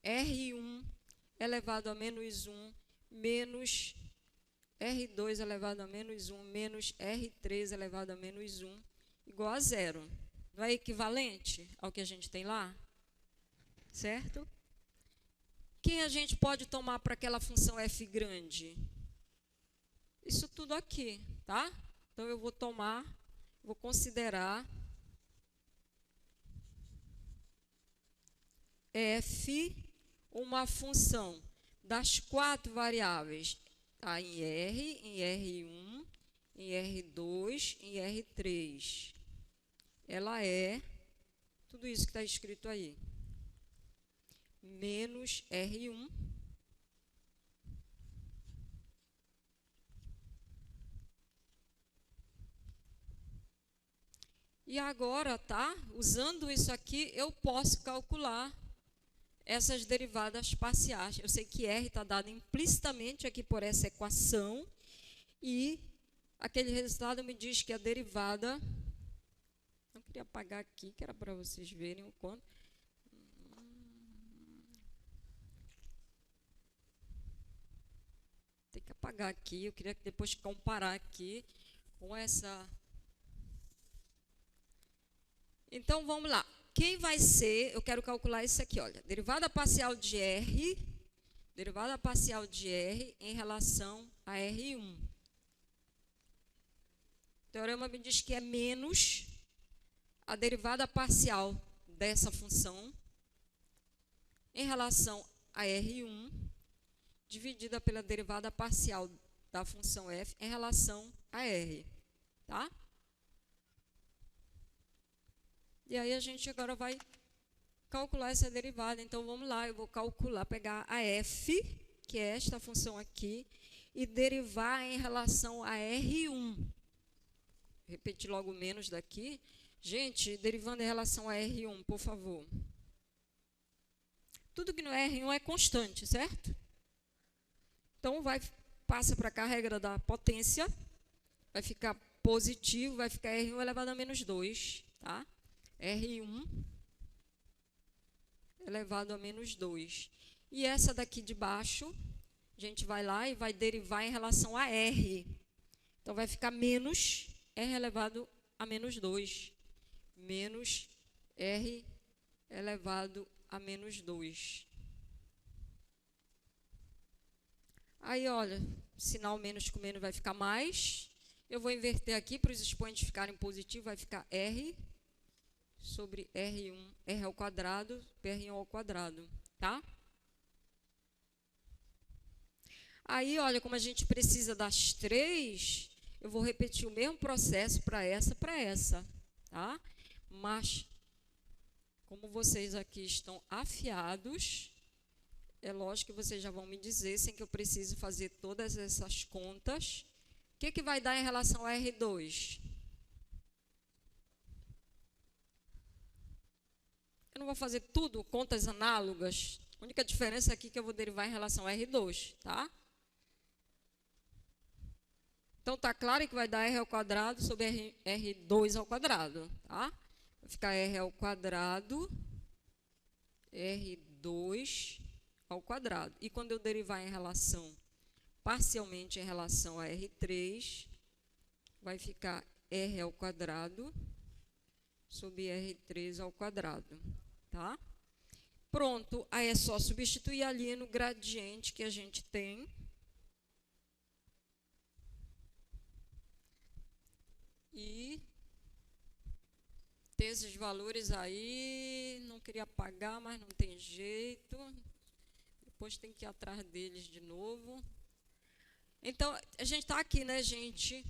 R1 elevado a menos 1 menos R2 elevado a menos 1 menos R3 elevado a menos 1 igual a 0. Não é equivalente ao que a gente tem lá? Certo? Quem a gente pode tomar para aquela função f grande? Isso tudo aqui, tá? Então, eu vou tomar, vou considerar f uma função das 4 variáveis, tá? Em R1, em R2, em R3. Ela é tudo isso que está escrito aí. Menos R1 e agora, tá? Usando isso aqui, eu posso calcular essas derivadas parciais. Eu sei que R está dado implicitamente aqui por essa equação e aquele resultado me diz que a derivada... Não queria apagar aqui, que era para vocês verem o quanto... Tem que apagar aqui, eu queria depois comparar aqui com essa... Então, vamos lá. Quem vai ser, eu quero calcular isso aqui, olha, derivada parcial de R em relação a R1. O teorema me diz que é menos a derivada parcial dessa função em relação a R1, dividida pela derivada parcial da função f em relação a R, tá? E aí a gente agora vai calcular essa derivada. Então, vamos lá, eu vou calcular, pegar a f, que é esta função aqui, e derivar em relação a R1. Repetir logo menos daqui. Gente, derivando em relação a R1, por favor. Tudo que não é R1 é constante, certo? Então, passa para cá a regra da potência, vai ficar positivo, vai ficar R1 elevado a menos 2, tá? R1 elevado a menos 2. E essa daqui de baixo, a gente vai lá e vai derivar em relação a R. Então, vai ficar menos R elevado a menos 2. Menos R elevado a menos 2. Aí, olha, sinal menos com menos vai ficar mais. Eu vou inverter aqui para os expoentes ficarem positivos, vai ficar R sobre R1, R ao quadrado, PR1 ao quadrado, tá? Aí, olha, como a gente precisa das 3, eu vou repetir o mesmo processo para essa, tá? Mas, como vocês aqui estão afiados, é lógico que vocês já vão me dizer, sem que eu precise fazer todas essas contas, o que vai dar em relação a R2? Eu não vou fazer tudo, contas análogas. A única diferença aqui é que eu vou derivar em relação a R2, tá? Então, tá claro que vai dar R ao quadrado sobre R2 ao quadrado, tá? Vai ficar R ao quadrado, R2 ao quadrado. E quando eu derivar em relação, parcialmente em relação a R3, vai ficar R ao quadrado sobre R3 ao quadrado. Tá? Pronto, aí é só substituir ali no gradiente que a gente tem. E ter esses valores aí, não queria apagar, mas não tem jeito. Depois tem que ir atrás deles de novo. Então, a gente está aqui, né, gente?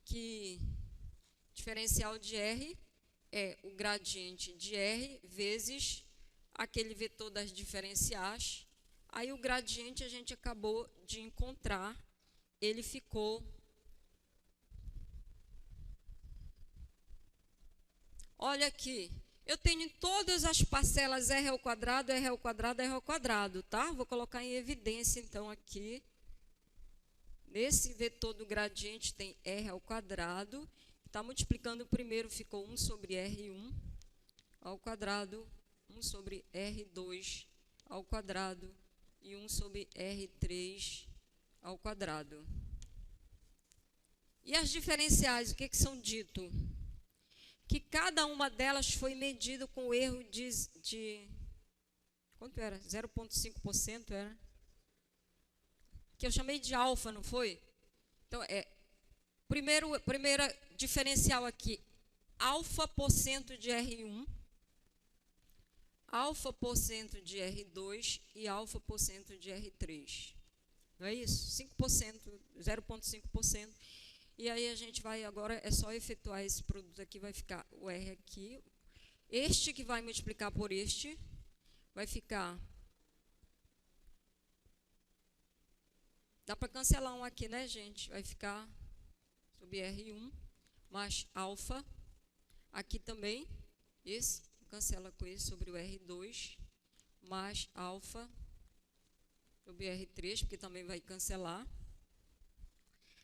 Que diferencial de R é o gradiente de R vezes aquele vetor das diferenciais. Aí o gradiente a gente acabou de encontrar, ele ficou... Olha aqui, eu tenho todas as parcelas R ao quadrado, R ao quadrado, R ao quadrado, tá? Vou colocar em evidência, então, aqui. Nesse vetor do gradiente tem R ao quadrado. Está multiplicando o primeiro, ficou 1 sobre R1 ao quadrado, 1 sobre R2 ao quadrado e 1 sobre R3 ao quadrado. E as diferenciais, o que são dito? Que cada uma delas foi medida com o erro de quanto era? 0,5% era? Que eu chamei de alfa, não foi? Então, primeira diferencial aqui, alfa% de R1 alfa% de R2 e alfa% de R3. Não é isso? 5%, 0,5%. E aí a gente vai agora, é só efetuar esse produto aqui, vai ficar o R aqui. Este que vai multiplicar por este, vai ficar... Dá para cancelar um aqui, né, gente? Vai ficar sobre R1 mais alfa. Aqui também, esse, cancela com esse sobre o R2 mais alfa sobre R3, porque também vai cancelar.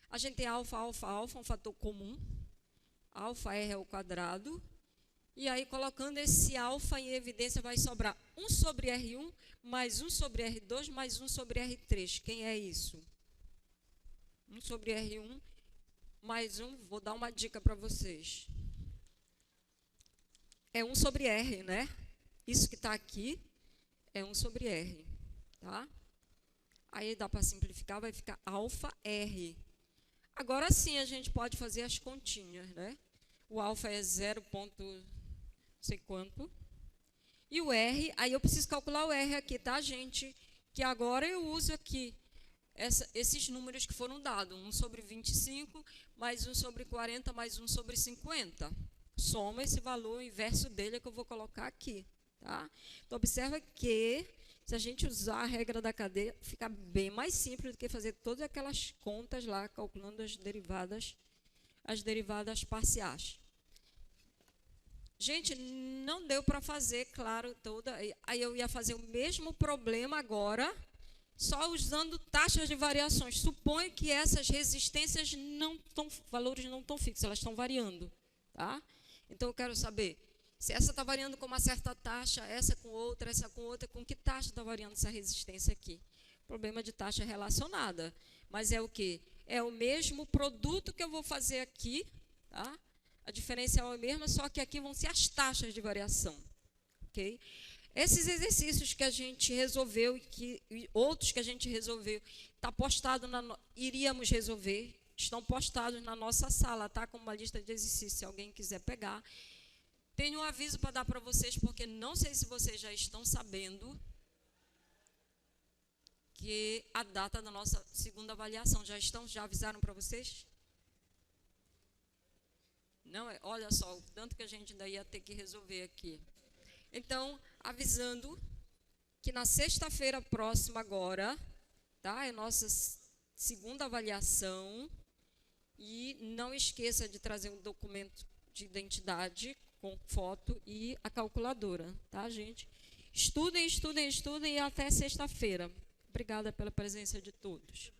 A gente tem alfa, alfa, alfa, um fator comum. Alfa R ao quadrado. E aí, colocando esse alfa em evidência, vai sobrar 1 sobre R1, mais 1 sobre R2, mais 1 sobre R3. Quem é isso? 1 sobre R1, mais 1, vou dar uma dica para vocês. É 1 sobre R, né? Isso que está aqui é 1 sobre R, tá? Aí dá para simplificar, vai ficar alfa R. Agora sim a gente pode fazer as continhas, né? O alfa é 0, não sei quanto. E o R, aí eu preciso calcular o R aqui, tá, gente? Que agora eu uso aqui esses números que foram dados. 1 sobre 25, mais 1 sobre 40, mais 1 sobre 50. Soma esse valor, o inverso dele é que eu vou colocar aqui, tá? Então, observa que, se a gente usar a regra da cadeia, fica bem mais simples do que fazer todas aquelas contas lá, calculando as derivadas parciais. Gente, não deu para fazer, claro, toda. Aí eu ia fazer o mesmo problema agora, só usando taxas de variações. Suponho que essas resistências valores não estão fixos, elas estão variando, tá? Então, eu quero saber se essa está variando com uma certa taxa, essa com outra, com que taxa está variando essa resistência aqui? Problema de taxa relacionada. Mas é o quê? É o mesmo produto que eu vou fazer aqui, tá? A diferença é a mesma, só que aqui vão ser as taxas de variação, ok? Esses exercícios que a gente resolveu e outros que a gente resolveu, está postado, iríamos resolver, estão postados na nossa sala, tá? Com uma lista de exercícios, se alguém quiser pegar. Tenho um aviso para dar para vocês, porque não sei se vocês já estão sabendo que a data da nossa segunda avaliação, já avisaram para vocês? Não, olha só, o tanto que a gente ainda ia ter que resolver aqui. Então, avisando que na sexta-feira próxima agora, tá? É nossa segunda avaliação. E não esqueça de trazer um documento de identidade com foto e a calculadora, tá, gente? Estudem, estudem, estudem e até sexta-feira. Obrigada pela presença de todos.